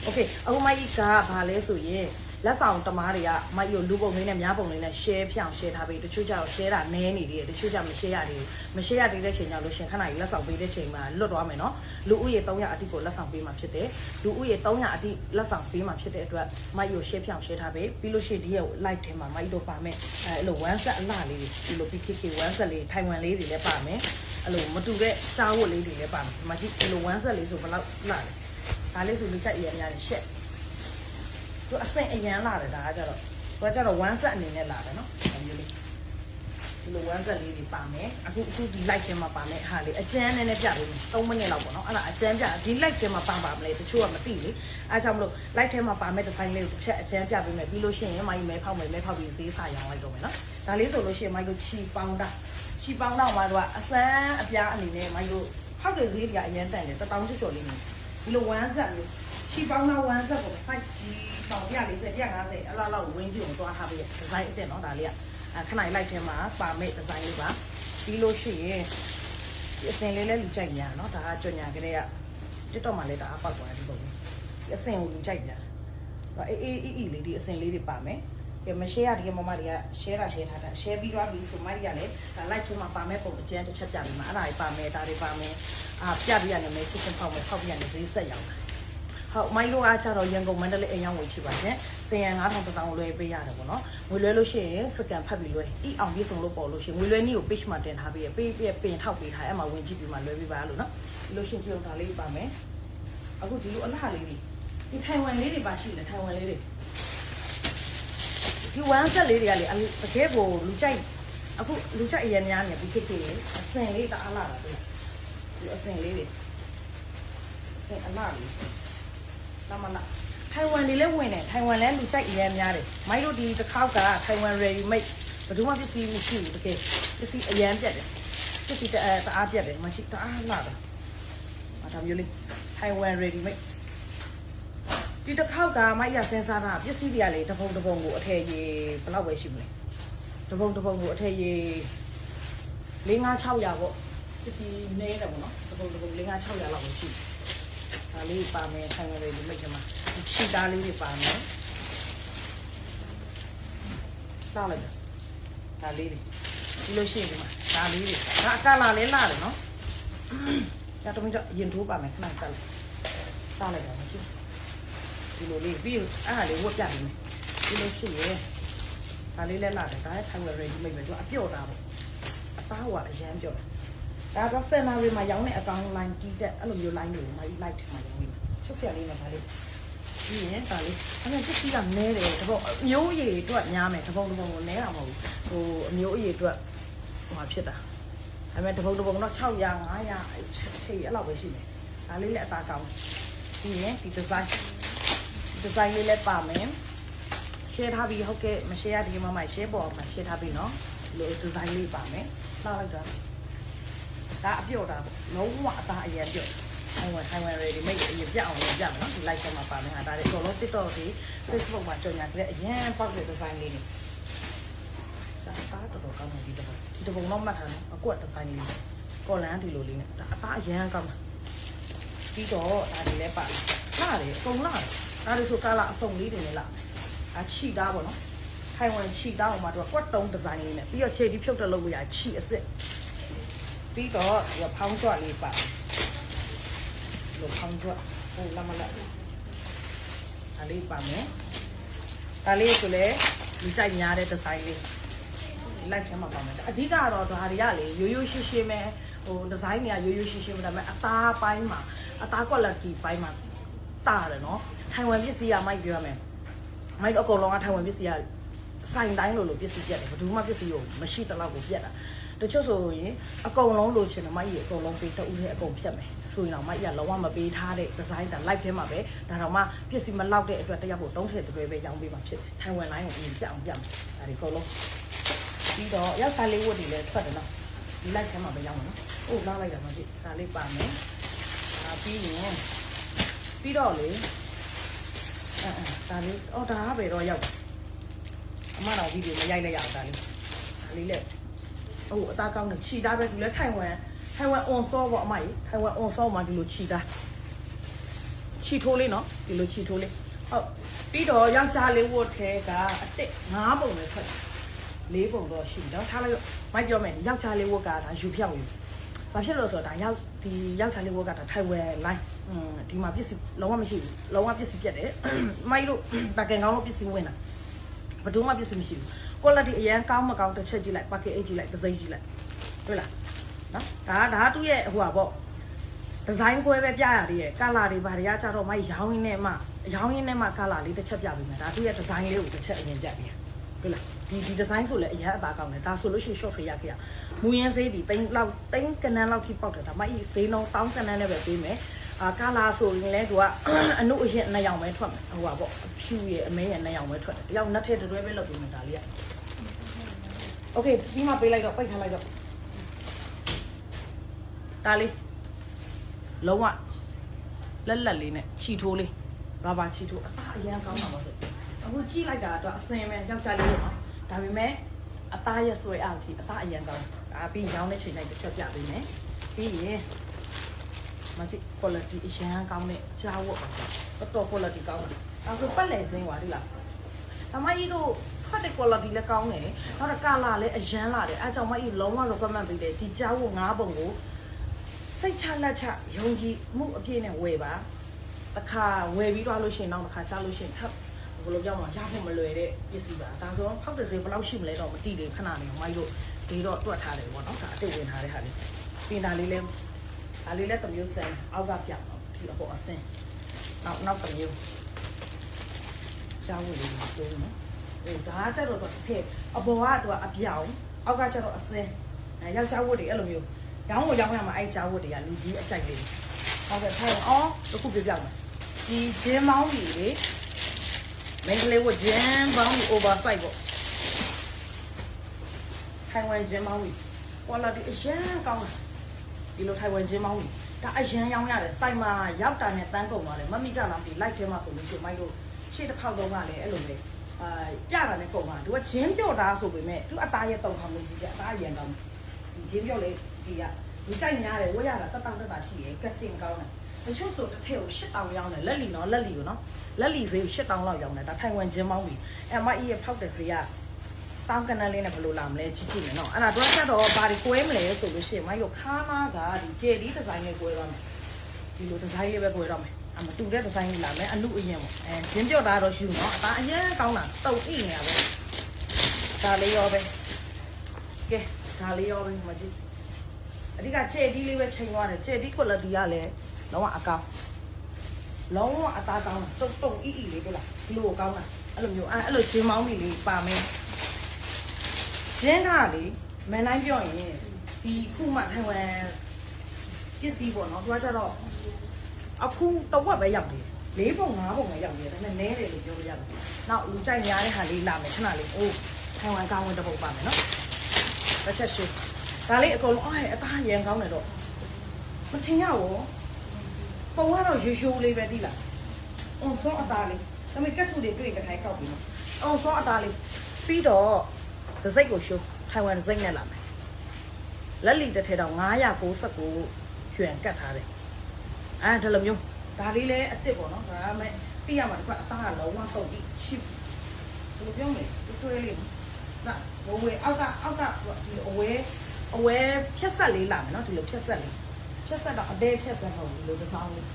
Speaker 1: โอเคအခုမိုက်ကဘာလဲဆိုရင်လက်ဆောင်တမားတွေကမိုက်ရလူပုံလေးနဲ့များပုံလေးနဲ့ share ဖြောင်း share ထားပြီးတချို့ကျတော့ share တာနည်းနေသေးတယ်တချို့ကျမ share ရသေးဘူးမ share ရသေးတဲ့ချိန်ကျလို့ရှင်ခဏကြီးလက်ဆောင်ပေးတဲ့ချိန်မှာလွတ်သွားမယ်နော်လူဦးရေ300အတိကိုလက်ဆောင်ပေးမှာဖြစ်တယ်လူဦးရေ300အတိလက်ဆောင်ပေးမှာဖြစ်တဲ့အတွက်မိုက်ရ share ဖြောင်း share ထားပြီးလို့ရှိရင်ဒီရဲ့ live ထဲမှာမိုက်တို့ပါမယ်အဲ့လို one set အလှလေးဒီလို PKK one set လေးထိုင်ဝမ်လေးတွေလည်းပါမယ်အဲ့လိုမတူတဲ့စားဝတ်လေးတွေလည်းပါမယ်ဒီမှာကြည့်ဒီလို one set လေးဆိုဘယ်လောက်လှလဲဒါလေးဆိုလူကြိုက်ရအများကြီးရှက်သူအဆင့်အရန်လာတယ်ဒါကကြတော့one set အနေနဲ့လာတယ်နော်ဒီလို one set လေးတွေပါမယ်အခုဒီ live ထဲမှာပါမယ်ဟာလေးအကျန်းနဲ့ပြပေးမယ်3မိနစ်လောက်ပေါ့နော်အဲ့ဒါအကျန်းပြဒီ live ထဲမှာပါမလဲတချို့ကမသိလေအားကြောင့်မလို့ live ထဲမှာပါမယ်ဒီဇိုင်းလေးကိုတစ်ချက်အကျန်းပြပေးမယ်ပြီးလို့ရှိရင်မိုင်းမဲဖောက်ပြီးဈေးစာရောင်းလိုက်တော့မယ်နော်ဒါလေးဆိုလို့ရှိရင်မိုင်းတို့ချီပေါင်းတော့မှာတော့အစမ်းအပြားအနေနဲ့မိုင်းတို့ဖောက်တဲ့ဈေးပြအရန်တန်တယ်1000ကျော်လေးနေဒီလို one set မျိုးချီပေါင်းတော့ one set ကို size ကြီးပေါင်140 150အလားလောက်ဝင်းကြည့်အောင်သွားထားပေးရဒီဇိုင်းအစ်စ်နော်ဒါလေးကခဏလိုက်ထဲမှာပါမဲ့ဒီဇိုင်းလေးပါပြီးလို့ရှိရင်ဒီအစင်လေးလည်းလူကြိုက်ညာနော်ဒါကကြော်ညာကလေးက TikTok မှာလည်းဒါအပေါက်သွားဒီပုံလေးအစင်ကိုလူကြိုက်ညာအေးလေးဒီအစင်လေးတွေပါမယ်ကဲမ share ရဒီမမတွေက share ထားတာ share ပြီးသွားပြီဆိုမှရလေဒါ like ထဲမှာပါမဲ့ပုံအကျန်းတစ်ချက်ပြပြီးမှအဲ့ဒါတွေပါမယ်ဒါတွေပါမယ်ပြပြရတယ်မယ်စစ်စစ်ဖောက်မယ်ဖောက်ပြရတယ်ဈေးဆက်ရောက်ဟုတ်မိုင်းလိုအားချတော့ရန်ကုန်မန္တလေးအိမ်ရောက်ဝင်ချပါရှင်စင်ရန်9000တောင်လွှဲပေးရတယ်ပေါ့နော်ငွေလွှဲလို့ရှိရင်စကန်ဖတ်ပြီးလွှဲအီအောင်ပြေဆုံးလို့ပေါ်လို့ရှိရင်ငွေလွှဲနည်းကို page မှာတင်ထားပြီးပေးပင်ထောက်ပေးထားအဲ့မှာဝင်ကြည့်ပြီးမှလွှဲပေးပါလို့နော်ဒီလိုရှင်ပြုံးတာလေးပါမယ်အခုဒီလိုအလားလေးဒီထိုင်ဝမ်လေးတွေပါရှိတယ်ထိုင်ဝမ်လေးတွေဒီဝမ်ဆက်လေးတွေကလေတကယ်ကိုလူကြိုက်အခုလူကြိုက်အရင်များနေဒီခေတ်ကြီးအစင်လေးတအားလာတာတွေ့ဒီအစင်လေးတွေအစင်အလားလေးလာမလားထိုင်ဝမ်တွေလည်းဝင်တယ်ထိုင်ဝမ်လည်းလူကြိုက်အရင်များတယ်မိုင်းတို့ဒီတစ်ခေါက်ကထိုင်ဝမ် ready made ဘယ်သူမှပစ္စည်းမရှိဘူးတကယ်ပစ္စည်းအရင်ပြတ်တယ်ပစ္စည်းတအားပြတ်တယ်မရှိတအားလာတာဒါမျိုးလေးထိုင်ဝမ် ready madeဒီတစ်ခေါက်ကမိုက်ရစင်စားတာပစ္စည်းတွေကလေတပုံကိုအထည်ရေဘယ်လောက်ပဲရှိမလဲတပုံကိုအထည်ရေ4-5-600ပေါ့ပစ္စည်းနဲတယ်ပေါ့နော်တပုံ4-5-600လောက်ပဲရှိဒါလေးပါမယ်ထိုင်ဝမ်လေးမိတ်ကမှာချီတာလေးတွေပါမယ်စားလိုက်ဒါလေးတွေဒီလိုရှိရင်ဒီမှာဒါလေးတွေဒါအကလာလေးလာတယ်နော်ဒါတော့ရင်ထိုးပါမယ်ခဏစားလိုက်စားလိုက်ပါမရှိဒီလိုလေးပြီးအားလေးဝတ်ပြနေမယ်ဒီလိုရှိရင်ဒါလေးလဲလာတယ်ဒါထိုင်ဝမ် ready made ပဲသူအပြော့တာပေါ့အသားကအရန်ပြော့ဒါတော့စင်နာရီမှာရောင်းတဲ့အကောင် line ကြီးတဲ့အဲ့လိုမျိုး line တွေကိုမိုက် like ထဲမှာရောင်းနေမှာချက်စရာလေးနဲ့ဒါလေးပြီးရင်ဒါလေးအဲ့ဒါပစ္စည်းကနဲတယ်တပေါ့အမျိုးအရေအတွက်များမယ်တပုံကိုနဲတာမဟုတ်ဘူးဟိုအမျိုးအရေအတွက်ဟိုမှာဖြစ်တာအဲ့မဲ့တပုံတော့600 500အဲ့လောက်ပဲရှိတယ်ဒါလေးလည်းအသားကောင်းပြီးရင်ဒီ design လေးလည်းပါမယ် share ထားပြီးဟုတ်ကဲ့မ share ရဒီမှာ share ပေါ်မှာ share ထားပြီးနော်ဒီ design လေးပါမယ်လှလိုက်တာဒါအပြော့တာလုံးဝအသားအရင်ပြော့ထိုင်ဝမ် ready made အရင်ပြအောင်လုပ်ပြမယ်နော်ဒီ like ထဲမှာပါမယ်ဟာဒါလေးအကုန်လုံး TikTok ဒီ Facebook မှာကြော်ညာတဲ့အရင်ပေါက်တဲ့ design လေးတွေဒါတော်ကောင်းတယ်ဒီတပုံတော့မှတ်ထားနော်အကွက် design လေးကော်လန်ဒီလိုလေးနဲ့ဒါအသားအရင်ကောင်းတာပြီးတော့ဒါတွေလည်းပါလာတယ်အကုန်လာဒါတွေဆိုကာလာအစုံလေးတွေလည်းလာဒါချီသားပေါ့နော်ထိုင်ဝမ်ချီသားအောင်မှာတော့ကွက်တုံး design လေးနဲ့ပြီးတော့ခြေဒီဖြုတ်တက်လုပ်လို့ရချီအစ်စ်ပြီးတော့ဒီဖောင်းကြွလေးပါလို့ဖောင်းကြွဟိုလာမလားဒါလေးပါမယ်ဒါလေးဆိုလေဒီစိုက်ညားတဲ့ design လေး like ထဲမှာပါမယ်အဓိကတော့ဒါတွေကလေရိုးရိုးရှင်းရှင်းပဲဟို design တွေကရိုးရိုးရှင်းရှင်းပဲဒါပေမဲ့အသားပိုင်းမှာအသား quality ပိုင်းမှာတာတယ်နော်ထိုင်ဝမ်ပစ္စည်းကမိုက်ပြောရမယ်မိုက်တော့အကုန်လုံးကထိုင်ဝမ်ပစ္စည်းကစိုင်တိုင်းလို့ပစ္စည်းပြတ်တယ်ဘယ်သူမှပစ္စည်းကိုမရှိတလောက်ကိုပြတ်တာ တချို့ဆိုရင်အကုန်လုံးလိုချင်တယ်မကြီးအကုန်လုံးပေးတူတဲ့အကုန်ဖြတ်မယ်ဆိုရင်တော့မကြီးကလုံးဝမပေးထားတဲ့ဒီဇိုင်းတာ live ထဲမှာပဲဒါတော့မှပစ္စည်းမလောက်တဲ့အတွက်တယောက်ကို30တွဲပဲရောင်းပေးမှာဖြစ်တယ်ထိုင်ဝမ်လိုင်းကိုအရင်ပြအောင်ပြမယ်ဒါဒီအကုန်လုံးပြီးတော့ရောက်စားလေးဝတ်တွေလည်းထွက်တယ်နော်ဒီ live ထဲမှာပဲရောင်းမယ်နော်ဟုတ်လာလိုက်တာမကြီးဒါလေးပါမယ်ပြီးရင်ပြီးတော့လေဒါလေးဒါကပဲတော့ရောက်အမတော်ဗီဒီယိုမရိုက်လိုက်ရအောင်ဒါလေးလက်အသားကောင်းတယ်ခြိသားပဲဒီလဲထိုင်ဝမ်အွန်ဆောပေါ့အမကြီးထိုင်ဝမ်အွန်ဆောမှာဒီလိုခြိသားခြိထိုးလေးနော်ဒီလိုခြိထိုးလေးဟုတ်ပြီးတော့ယောက်ျားလေးဝတ်ထဲကအစ်စ်9ပုံနဲ့ထွက်4ပုံတော့ရှိတော့ထားလိုက်မိုက်ပြောမယ်ယောက်ျားလေးဝတ်ကဒါယူဖြောက်ယူဘာဖြစ်လို့ဆိုတော့ဒါဒီယောက်ျားလေးဝတ်ကဒါထိုင်ဝမ်လိုင်းဒီမှာပစ္စည်းလုံးဝမရှိဘူးလုံးဝပစ္စည်းပြတ်တယ်မိုက်တို့ပကင်ကောင်းလို့ပစ္စည်းဝင်တာဘယ်သူမှပစ္စည်းမရှိဘူး quality အရင်ကောင်းမကောင်းတစ်ချက်ကြည့်လိုက် packet ကြည့်လိုက်တစ်စိမ့်ကြည့်လိုက်တွေ့လားနော်ဒါသူ့ရဲ့ဟိုပါပေါ့ဒီဇိုင်းကွဲပဲပြရသေးရဲ့ color တွေဘာတွေကကြတော့မိုက်ရောင်းရင်းနဲ့မှ color လေးတစ်ချက်ပြပေးမယ်ဒါသူ့ရဲ့ဒီဇိုင်းလေးကိုတစ်ချက်အရင်ပြပေးတွေ့လားဒီဒီဇိုင်းဆိုလည်းအရင်အသာကောင်းတယ်ဒါဆိုလို့ရှိရင် short ဖေးရခဲ့ရမူရင်းစေးပြီးတိန်းကနန်းလောက်ထိပေါက်တယ်ဒါမိုက်ဈေးနှုန်းတောင်းကနန်းနဲ့ပဲပေးမယ်ကာလာဆိုရင်လည်းသူကအနုအရင်နှစ်ယောက်ပဲထွက်မယ်ဟိုပါပေါ့ဖြူရဲ့အမဲရဲ့နှစ်ယောက်ပဲထွက်တယ်တယောက်နှစ်ထည့်တွဲပဲလုပ်ပြီးမယ်ဒါလေးကโอเคဒီမှာပေးလိုက်တော့ပိတ်ထားလိုက်တော့ဒါလေးလုံးဝလက်လေးနဲ့ခြိထိုးလေးဘာခြိထိုးအရင်ကောင်းတာပါဆိုအခုကြည့်လိုက်တာတော့အစင်ပဲယောက်ျားလေးပေါ့ဒါပေမဲ့အသားရဆွဲအားကြီးအသားအရင်ကောင်းဒါပြီးရောင်းတဲ့ချိန်တိုင်းတစ်ချက်ပြပေးမယ်ပြီးရင်မကြည့် quality အရန်ကောင်းတဲ့ကြားဝတ်ပါတော့ quality ကောင်းတယ်အဲဆိုပတ်လည်စင်းပါဒီလားအမကြီးတို့ဖတ်တဲ့ quality လည်းကောင်းတယ်နောက်တော့ color လည်းအရန်လာတယ်အဲကြောင့်မကြီးလုံးဝ recommend ပေးတယ်ဒီကြားဝတ်9ပုံကိုစိတ်ချလက်ချယုံကြည်မှုအပြည့်နဲ့ဝယ်ပါတစ်ခါဝယ်ပြီးသွားလို့ရှိရင်နောက်တစ်ခါချလို့ရှိရင်ထပ်ဘယ်လိုကြောင့်မှရဖို့မလွယ်တဲ့ပစ္စည်းပါဒါဆိုတော့ဖောက်တဲ့ဈေးဘယ်လောက်ရှိမလဲတော့မသိသေးခဏနေမကြီးတို့ဒီတော့တွက်ထားတယ်ပေါ့နော်ဒါအစ်စ်ဝင်ထားတဲ့ဟာလေးပြင်တာလေးလည်းဒါလေးလည်းတစ်မျိုးစမ်းအောက်ကပြောင်းတော့ဒီအပေါ်အဆင်းနောက်တစ်မျိုးရှားဝယ်လေးဆိုနော်ဒါကြတော့တစ်ထည့်အပေါ်ကတော့အပြောင်းအောက်ကကျတော့အဆင်းယောက်ျားဝတ်တွေအဲ့လိုမျိုးရောင်းရမှာအဲ့ချားဝတ်တွေကလူကြီးအကြိုက်လေးဟုတ်ကဲ့ထိုင်အောင်တစ်ခုပြပြမယ်ဒီဂျင်းမောင်းကြီးလေမင်းကလေးဝတ်ဂျင်းမောင်းကြီး oversize ပေါ့ထိုင်ဝမ်ဂျင်းမောင်းကြီး quality အရင်ကောင်းတယ်ဒီလိုထိုင်ဝမ်ဂျင်းမောင်းကြီးဒါအရင်ရောင်းရတယ်စိုက်မှာရောက်တာနဲ့တန်းကုန်သွားတယ်မမိကြလားဒီ live ထဲမှာဆိုလို့ရှိရင်မိုက်တို့ရှေ့တစ်ခေါက်တော့ကလည်းအဲ့လိုလေပြတာနဲ့ကုန်သွားသူကဂျင်းပြော့တာဆိုပေမဲ့သူအသားရဲ့တုံခါမျိုးကြီးကအသားအရင်ကောင်းဒီဂျင်းပြော့လေဒီတိုက်များတယ်ဝတ်ရတာတက်တာရှိရယ်ကတ်တင်ကောင်းတယ်တချို့ဆိုတစ်ထည့်ကို8000ရောင်းတယ်လက်လီကိုနော်လက်လီဈေးကို8000လောက်ရောင်းတယ်ဒါထိုင်ဝမ်ဂျင်းမောင်းပြီမအီးရဲ့ဖောက်တဲ့ဈေးကတောင်းကနန်းလေးနဲ့ဘယ်လိုလာမလဲကြည့်မယ်နော်အဲ့ဒါတော့ဆက်တော့ဘာတွေကွဲမလဲဆိုလို့ရှိရင်မိုက်တို့ခါနာကဒီဂျယ်ဒီဒီဇိုင်းလေးကွဲသွားမယ်ဒီလိုဒီဇိုင်းလေးပဲကွဲတော့မယ်မတူတဲ့ဒီဇိုင်းလေးလာမယ်အနုအရင်ပေါ့ဂျင်းပြော့တာတော့ယူနော်အသားအရင်ကောင်းတာတုံအိနေရပဲဒါလေးရောပဲကဲဒါလေးရောပဲမကြည့်အဓိကချဲဒီလေးပဲချိန်သွားတယ်ချဲဒီ quality ကလည်းလုံးဝအကောင်းလုံးဝအသားကောင်းတုံအီလေးတို့လားဒီလိုကောင်းတာအဲ့လိုမျိုးအဲ့လိုဂျင်းမောင်းကြီးလေးပါမယ်ဂျင်းကလေမန်တိုင်းပြောရင်ဒီခုမှထိုင်ဝမ်ပစ္စည်းပေါ့နော်သူကကြတော့အခုတော့ဝက်ပဲရောက်တယ်4ပုံ5ပုံပဲရောက်နေတယ်ဒါပေမဲ့နဲတယ်လို့ပြောလို့ရတယ်နောက်လူကြိုက်များတဲ့ဟာလေးလာမယ်ခဏလေးအိုးထိုင်ဝမ်ကောင်းဝင်တစ်ပုတ်ပါမယ်နော်တစ်ချက်ရှိဒါလေးအကုန်လုံးအသားရန်ကောင်းတယ်တော့မထင်ရဘူးပုံကတော့ရိုးလေးပဲတိလားအုံစောအသားလေးဒါပေမဲ့ကက်ဆူတွေတွေ့ကြခိုင်းကောက်ပြီးနော်အုံစောအသားလေးပြီးတော့ဒစိတ်ကိုရှိုးထိုင်ဝမ်ဒစိတ်နဲ့လာမယ်လက်လီတစ်ထည်တော့999ရွှန်ကတ်ထားတယ်ဒါလိုမျိုးဒါလေးလည်းအစ်စ်ပေါ့နော်ဒါပေမဲ့တိရမှာတစ်ခါအသားကလုံးဝတုတ်ပြီးရှိဘယ်လိုပြောမလဲတွဲလေးဒါဝဲအောက်ကဒီအဝဲဖြက်ဆက်လေးလာမယ်နော်ဒီလိုဖြက်ဆက်တော့အသေးဖြက်ဆက်ဟုတ်ဒီလိုတစ်စောင်းလေး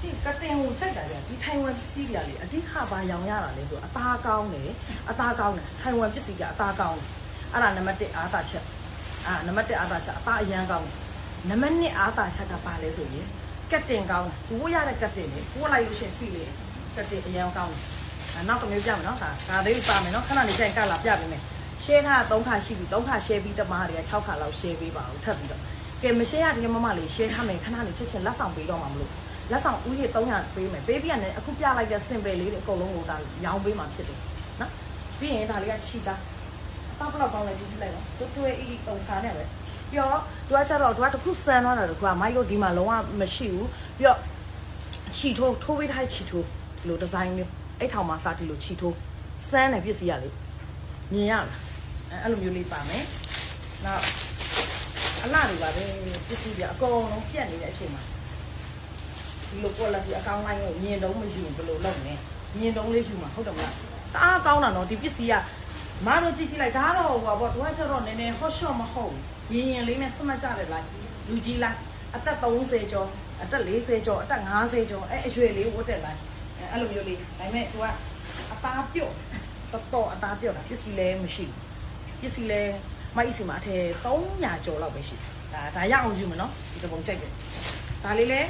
Speaker 1: ဒီကတင်ကိုစိုက်တာကြာဒီထိုင်ဝမ်ပစ္စည်းကြလေအဓိကဘာရောင်ရတာလဲဆိုအသားကောင်းတယ်ထိုင်ဝမ်ပစ္စည်းကအသားကောင်းတယ်အဲ့ဒါနံပါတ်1အားသာချက်နံပါတ်1အားသာချက်အသားအရန်ကောင်းတယ်နံပါတ်2အားသာချက်ကပါလဲဆိုရင်ကတ်တင်ကောင်းတယ်ဒီဝတ်ရတဲ့ကတ်တင်လေဝတ်လိုက်လို့ရှိရင်ဖီလေကတ်တင်အရန်ကောင်းတယ်နောက်တစ်မျိုးပြမယ်နော်ဒါလေးပါမယ်နော်ခဏလေးကြိုင်ကလာပြပေးမယ် share ထား3ခါရှိပြီ3ခါ share ပြီးတမားတွေက6ခါလောက် share ပေးပါဦးထပ်ပြီးတော့ကဲမ share ရတဲ့မမလေး share ထားမယ်ခဏလေးချက်ချင်းလက်ဆောင်ပေးတော့မှာမလို့လက်ဆောင်ဦးရေ300ပေးမယ်ပေးပြီးရတယ်အခုပြလိုက်တဲ့ simple လေးတွေအကုန်လုံးကိုဒါရောင်းပေးမှာဖြစ်တယ်နော်ပြီးရင်ဒါလေးကချီတာတောက်တော့ကောင်းလိုက်ကြည့်လိုက်တော့တွဲအေးပုံခါနဲ့ပဲပြီးတော့သူကကျတော့သူကတစ်ခုစမ်းသွားတာတခုကမိုက်လို့ဒီမှာလုံးဝမရှိဘူးပြီးတော့ချီထိုးပေးထားချီထိုးဒီလိုဒီဇိုင်းမျိုးအဲ့ထောင်မှာစဒီလိုချီထိုးစမ်းတယ်ပစ္စည်းရလေမြင်ရလားအဲ့လိုမျိုးလေးပါမယ်နောက်အလားတွေပါပဲပစ္စည်းပြအကုန်လုံးပြတ်နေတဲ့အချိန်မှာဒီလို quality အကောင်းလိုက်ကိုမြင်တော့မယူဘယ်လိုလုပ်လဲမြင်တော့လေးယူမှာဟုတ်တယ်မလားတအားကောင်းတာနော်ဒီပစ္စည်းကမတို့ကြည့်လိုက်ဒါတော့ဟိုပါဘောသူကကျတော့နည်းနည်း hot shot မဟုတ်ဘူးရင်လေးနဲ့စမတ်ကြတယ်လိုက်လူကြီးလိုက်အသက်30ကျော်အသက်40ကျော်အသက်50ကျော်အဲ့အရွယ်လေးဝတ်တက်လိုက်အဲ့လိုမျိုးလေးဒါပေမဲ့သူကအသားပြုတ်တော်အသားပြုတ်တာပစ္စည်းလည်းမရှိဘူးပစ္စည်းလည်းမိုက်စီမှာအထည်300ကျော်လောက်ပဲရှိတယ်ဒါရအောင်ယူမယ်နော်ဒီတပုံကြိုက်တယ်ဒါလေးလည်း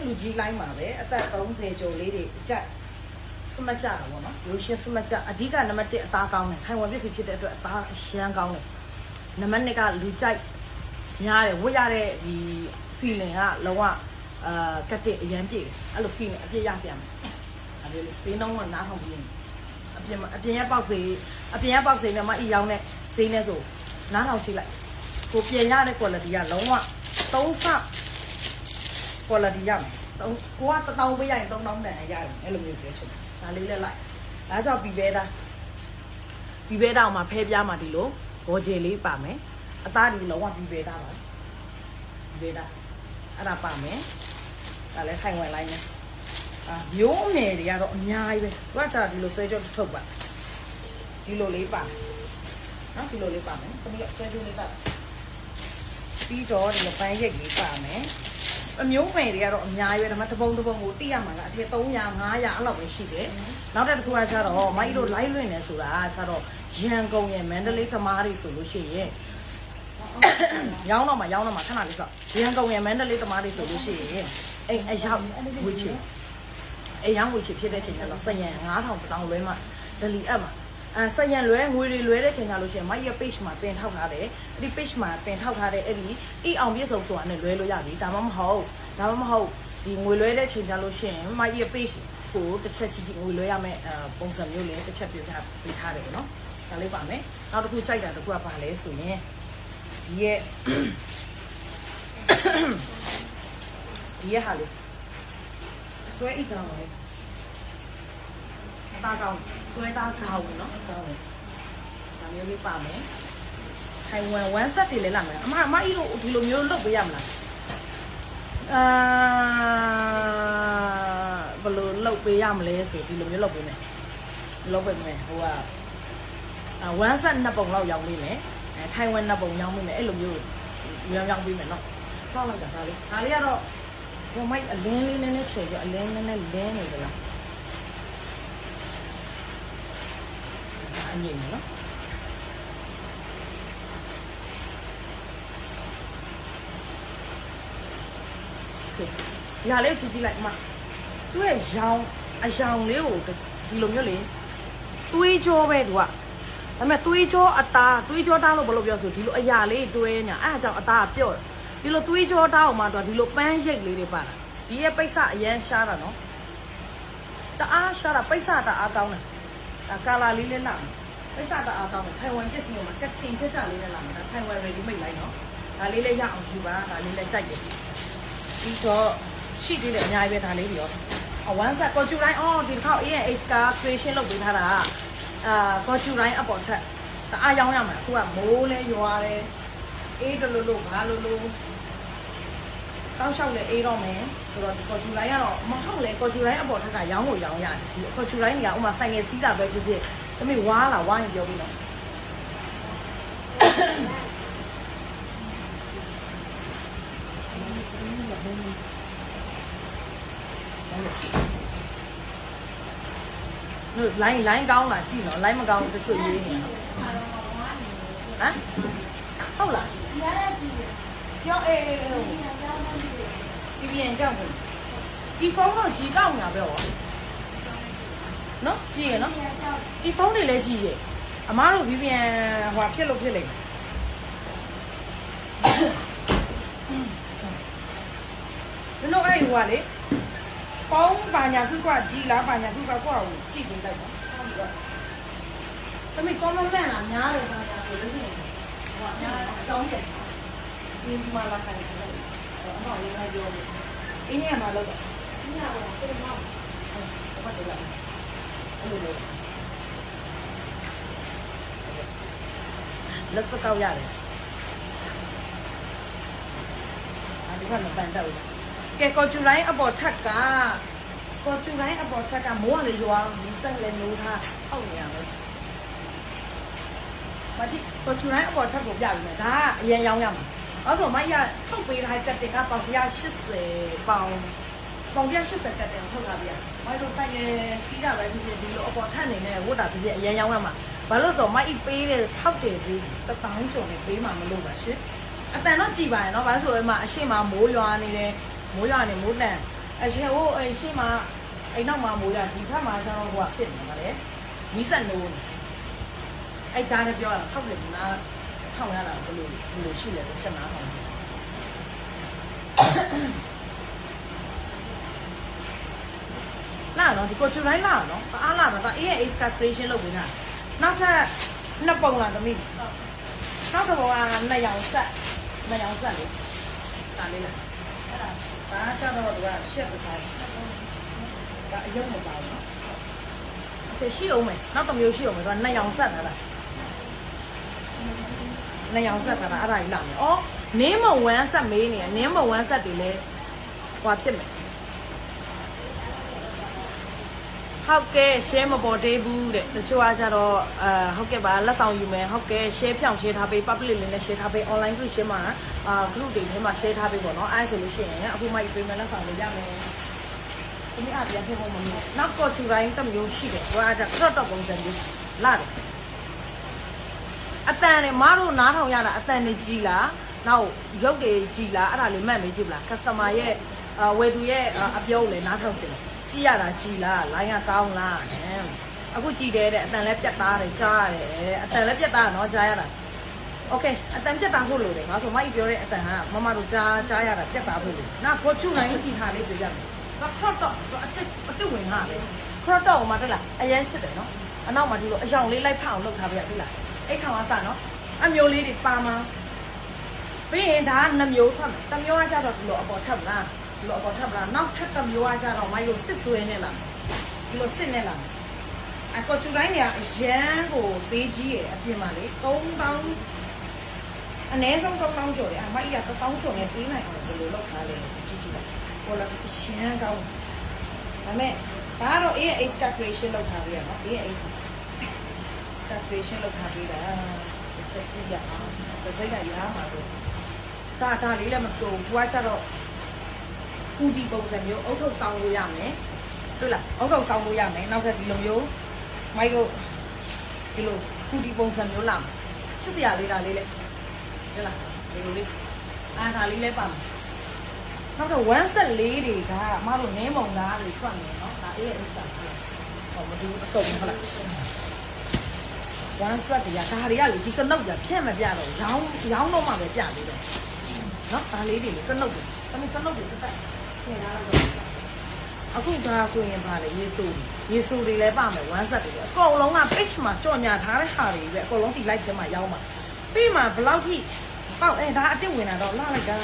Speaker 1: လူကြီးလိုက်မှာပဲအသက်30ကျော်လေးတွေအကြိုက်စမတ်ကြတာပေါ့နော်ရိုးရှင်းစမတ်ကြအဓိကနံပါတ်1အသားကောင်းတယ်ထိုင်ဝမ်ပစ္စည်းဖြစ်တဲ့အတွက်အသားရှမ်းကောင်းတယ်နံပါတ်2ကလူကြိုက်များတယ်ဝတ်ရတဲ့ဒီ feeling ကလုံးဝကတ်တဲ့အရန်ပြည့်အဲ့လို feeling အပြည့်ရပြန်မယ်အဲ့လိုဈေးနှုန်းကနားထောင်ပြင်းအပြင်ရဲ့ပေါက်ဈေးနဲ့မအီရောင်းတဲ့ဈေးနဲ့ဆိုနားထောင်ချိလိုက်ကိုပြင်ရတဲ့ quality ကလုံးဝ3ဆ quality ရမယ်ကိုက1000ပေးရရင်3000တန်ရတယ်အဲ့လိုမျိုးပြောချင်တယ်ဒါလေးလည်းလိုက်ဒါကြောင့်ပြီးပဲတာအောင်မှာဖဲပြားမှာဒီလိုဘောဂျေလေးပါမယ်အသားဒီလုံးဝပြီးပဲတာပါပြီးပဲတာအဲ့ဒါပါမယ်ဒါလည်းထိုင်ဝင်လိုက်မယ်မျိုးအနယ်တွေကတော့အများကြီးပဲသူကဒါဒီလိုဆွဲကြောထုတ်ပါဒီလိုလေးပါနော်ဒီလိုလေးပါမယ်သမီးဆွဲကြောလေးပါပြီးတော့ဒီလိုပန်းရိပ်လေးပါမယ်အမျိုးမယ်တွေကတော့အများကြီးပဲဒါမှတပုံကိုတိရမှာကအထည်300 500အဲ့လောက်ပဲရှိတယ်နောက်တစ်ခုကကျတော့မိုက်တို့ live လွင့်နေဆိုတာကျတော့ရန်ကုန်ရဲ့မန္တလေးသမားတွေဆိုလို့ရှိရင်ရောင်းတော့မှခဏလေးဆိုရန်ကုန်ရဲ့မန္တလေးသမားတွေဆိုလို့ရှိရင်အိမ်အရောက်ဝေးချင်အိမ်ရောင်းဝေးချင်ဖြစ်တဲ့ချိန်ကျတော့စရန်9000တောင်လွဲမှဒလီအပ်မှာစရန်လွဲငွေတွေလွဲတဲ့ချိန်ကျလို့ရှိရင်မိုက်ရဲ့ page မှာတင်ထောက်ထားတယ်အဲ့ဒီ page မှာတင်ထောက်ထားတဲ့အဲ့ဒီအိအောင်ပြည့်စုံဆိုတာနဲ့လွဲလို့ရပြီဒါမှမဟုတ်ဒီငွေလွဲတဲ့ချိန်ကျလို့ရှိရင်မိုက်ရဲ့ page ကိုတစ်ချက်ချီငွေလွဲရမယ်ပုံစံမျိုးလေးတစ်ချက်ပြပေးထားတယ်ပေါ့နော်ဒါလေးပါမယ်နောက်တစ်ခုကြိုက်တာတစ်ခုကပါလဲဆိုရင်ဒီရဲ့ဟာလေးဆွဲအိတ်ကောင်းလေတာကောင်းဆွဲတာကောင်းနော်ကောင်းတယ်ဒါမျိုးလေးပါမယ်ထိုင်ဝမ်1 set တွေလည်းလာမယ်အမကြီးတို့ဒီလိုမျိုးလုပ်ပေးရမလားဘယ်လိုလုပ်ပေးရမလဲဆိုဒီလိုမျိုးလုပ်ပေးမယ်ဟိုက1 set 2ပုံလောက်ရောင်းပေးမယ်ထိုင်ဝမ်2ပုံရောင်းပေးမယ်အဲ့လိုမျိုးရောင်းပေးမယ်နော်ပေါက်လိုက်တာဒါလေးကတော့ဟိုမိုက်အလင်းလေးနည်းနည်းချေပြအလင်းနည်းနည်းလင်းနေကြလားအငြိမ်နော်ရလေးကြည့်လိုက်အမသူ့ရဲ့အယောင်လေးကိုဒီလိုမျိုးလေတွေးကြောပဲသူကဒါပေမဲ့တွေးကြောတားလို့ဘယ်လိုပြောဆိုဒီလိုအရာလေးတွဲညာအဲ့ဒါကြောင့်အသားကပြော့ဒီလိုတွေးကြောတားအောင်မှသူကဒီလိုပန်းရိပ်လေးတွေပါတာဒီရဲ့ပိတ်စအရန်ရှားတာနော်တအားရှားတာပိတ်စတအားကောင်းတယ်ဒါကာလာလေးလည်းလာပိတ်စတအားကောင်းတယ်ထိုင်ဝမ်ပစ္စည်းမှာကတ်တင်ချက်လေးလည်းလာမှာဒါထိုင်ဝမ် ready made လိုက်နော်ဒါလေးလည်းရအောင်ယူပါဒါလေးလည်းကြိုက်တယ်ပြီးတော့ရှိသေးတယ်အများကြီးပဲဒါလေးတွေရော1 set ကော်ချူတိုင်းဒီတစ်ခေါက် AS Scar creation လုပ်ပေးထားတာကော်ချူတိုင်းအပေါ်ထက်တအားရောင်းရမှာအခုကမိုးလဲရွာတယ်အေးတလို့ဘာလို့တောက်လျှောက်လဲအေးတော့မယ်ဆိုတော့ဒီကော်ချူတိုင်းကတော့မဟုတ်လဲကော်ချူတိုင်းအပေါ်ထက်ကရောင်းလို့ရောင်းရတယ်ဒီကော်ချူတိုင်းကဥမာဆိုင်ငယ်စီးတာပဲဖြစ်ဖြစ်တမိဝါလာဝိုင်းပြောပြီးတော့လိုင်းကောင်းလားကြည့်နော်လိုင်းမကောင်းတချို့ရေးနေဟမ်ဟုတ်လားပြောဒီပြန်ကြောက်ဘူးဒီဖုန်းတော့ကြီးကောင်းညာပဲဟော နော်ကြည့်ရနော်ဒီဖုန်းတွေလည်းကြည့်ရအမားတို့ VPN ဟိုဖြစ်လို့ဖြစ်လိမ့်မယ်တို့အဲ့ဟိုကလေပေါင်းပါညာခုကကြီးလားပါညာခုကကိုကြည့်ပေးလိုက်ပါသမီးကောင်းမလန့်လားများတယ်ဆိုတာကိုလို့နေဟိုများအကြောင်းတယ်ဒီမှာလာခိုင်းတယ်အမောင်လေးကပြောတယ်အင်းရမှာလောက်တော့အင်းရပါတော့ပြန်မောင်းဟုတ်တယ်လားအဲ့လိုလက်စကောက်ရတယ်ဒီကမပန်တော့ကဲကောချူတိုင်းအပေါ်ထက်ကကောချူတိုင်းအပေါ်ထက်ကမိုးကလေးရွာမီးစက်လည်းနိုးထားအောက်နေရမယ်မတိကောချူတိုင်းအပေါ်ထက်ကိုပြပြီမယ်ဒါကအရင်ရောင်းရမှာအဲ့ဆိုမိုက်ရထောက်ပေးထားတဲ့ကတ်တင်ကပေါင်180ပေါင်180ကတ်တင်ထုတ်လာပြမိုက်တို့ဆိုင်ရဲ့စီးတာပဲဖြစ်ဖြစ်ဒီလိုအပေါ်ထက်နေနဲ့ဝတ်တာဖြစ်ဖြစ်အရင်ရောင်းရမှာဘာလို့ဆိုမိုက်ပေးတဲ့ထောက်တယ်သေး1000ကျော်နဲ့ပေးမှမလို့ပါရှင့်အတန်တော့ကြည်ပါရဲ့နော်ဘာလို့ဆိုလဲမှာအရှိမမိုးရွာနေတယ်မိုးရွာနေမိုးတန်အရှိဟိုအရှိမအိမ်နောက်မှာမိုးရွာဒီဖက်မှာကျတော့ဟိုကဖြစ်နေပါလေမီးဆက်နိုးအဲ့ကြားနဲ့ပြောတာထောက်တယ်နားထောက်ရတာဘယ်လိုရှိလဲဆက်နားထောင်လာနော်ဒီကိုချူတိုင်းလာနော်အားလာတာအေးရဲ့ extraction လုပ်ပေးတာနောက်ထပ်နှစ်ပုံလာသမီးနောက်တစ်ပုံက2ရောင်ဆက်လေဒါလေးလားအဲ့ဒါကျတော့သူကရှက်ပထားဒါအယုံမပါဘူးနော်အဲ့ရှိအောင်မယ်နောက်တစ်မျိုးရှိအောင်မယ်သူက2ရောင်ဆက်တာလား2ရောင်ဆက်တာအဲ့ဒါကြီးလာမယ်ဩနင်းမဝမ်းဆက်မေးနေနင်းမဝမ်းဆက်တွေလဲဟွာဖြစ်မယ်ဟုတ်ကဲ့ share မပေါ်သေးဘူးတဲ့တချို့ကကြတော့ဟုတ်ကဲ့ပါလက်ဆောင်ယူမယ်ဟုတ်ကဲ့ share ဖြောင်း share ထားပေး public လေးနဲ့ share ထားပေး online group share မှာgroup တွေထဲမှာ share ထားပေးပေါ့နော်အဲဆိုလို့ရှိရင်အခုမှပြေးမယ်လက်ဆောင်လေးရမယ်ဒီနေ့အပြန်ဖြစ်ဖို့မလို့နောက်ကော်ချူတိုင်းတစ်မျိုးရှိတယ်ဟိုကကြတော့တော့ပုံစံမျိုးလာတယ်အတန်နဲ့မတို့နားထောင်ရတာအတန်နဲ့ကြီးလားနောက်ရုပ်တွေကြီးလားအဲ့ဒါလေးမှတ်မေးကြည့်ပလား customer ရဲ့ဝယ်သူရဲ့အပြောလည်းနားထောင်တယ်ကြည့်ရတာကြည်လားလိုင်းကကောင်းလားအခုကြည်တယ်တဲ့အတန်လဲပြတ်သားတယ်ကြားရတယ်အတန်လဲပြတ်သားနော်ကြားရတာโอเคအတန်ပြတ်သားဖို့လို့တယ်ငါဆိုမိုက်ပြောတဲ့အတန်ဟာမမတို့ကြားရတာပြတ်သားဖို့လို့နောက်ကိုချူနိုင်ကြည်ထားလေးပြရမယ်ခရော့တော့အစ်ဝင်ဟာပဲခရော့တော့မှတက်လာအရန်ချစ်တယ်နော်အနောက်မှာဒီလိုအယောင်လေးလိုက်ဖအောင်လုပ်ထားပြရပြီလားအဲ့ခေါင်ကစနော်အမျိုးလေးတွေပါမပြီးရင်ဒါက2မျိုးထွက်မယ်တစ်မျိုးကကျတော့ဒီလိုအပေါ်ထပ်လားဒီလိုအပေါ်ထပ်လားနောက်ထပ်တစ်မျိုးကကြတော့မိုက်လို့စစ်ဆွဲနေလားဒီလိုစစ်နေလားအကောချူတိုင်းကအရန်ကိုသေးကြီးရဲ့အပြင်မှာလေ3000အနည်းဆုံး3000ကျော်တယ်အမိုက်ရ1000ကျော်နဲ့ပေးနိုင်အောင်ဘယ်လိုလုပ်ထားလဲကြည့်ကြည့်လိုက်ဟိုလာရှင်းကောင်းဒါမဲ့ဒါကတော့ A extraction လုပ်ထားပေးရနော် A extraction လုပ်ထားပေးတာချက်ကြည့်ရအောင်ဒီစိတ်ကရမှာတော့ဒါလေးလည်းမစိုးဘူးကွာကျတော့ခုဒီပုံစံမျိုးအုတ်ထုတ်ဆောင်လို့ရမယ်တွေ့လားအုတ်ထုတ်ဆောင်လို့ရမယ်နောက်ထပ်ဒီလိုမျိုးမိုက်တို့ဒီလိုခုဒီပုံစံမျိုးလာမယ်ချစ်စရာလေးဒါလေးလေတွေ့လားဒီလိုလေးအားဒါလေးလည်းပါမယ်နောက်တော့1 set လေးတွေကမတို့နင်းမုံသားတွေထွက်နေနော်ဒါအေးရဲ့ Insta ဟောမတူအစုံဟုတ်လား1 set တွေကဒါတွေကလေဒီကနုတ်ကဖြန့်မပြတော့ရောင်းတော့မှပဲပြသေးတယ်နော်ဒါလေးတွေကနုတ်တယ်ဒါပေမဲ့ကနုတ်တွေတက်အခုဒါဆိုရင်ပါလေရေဆိုတွေလည်းပါမယ်1 set တွေအကုန်လုံးက page မှာကြော်ညာထားတဲ့ဟာတွေပဲအကုန်လုံးဒီ live ထဲမှာရောက်မှာပြီးမှဘယ်လောက်ထိပေါက်ဒါအစ်စ်ဝင်တာတော့လာလိုက်တာ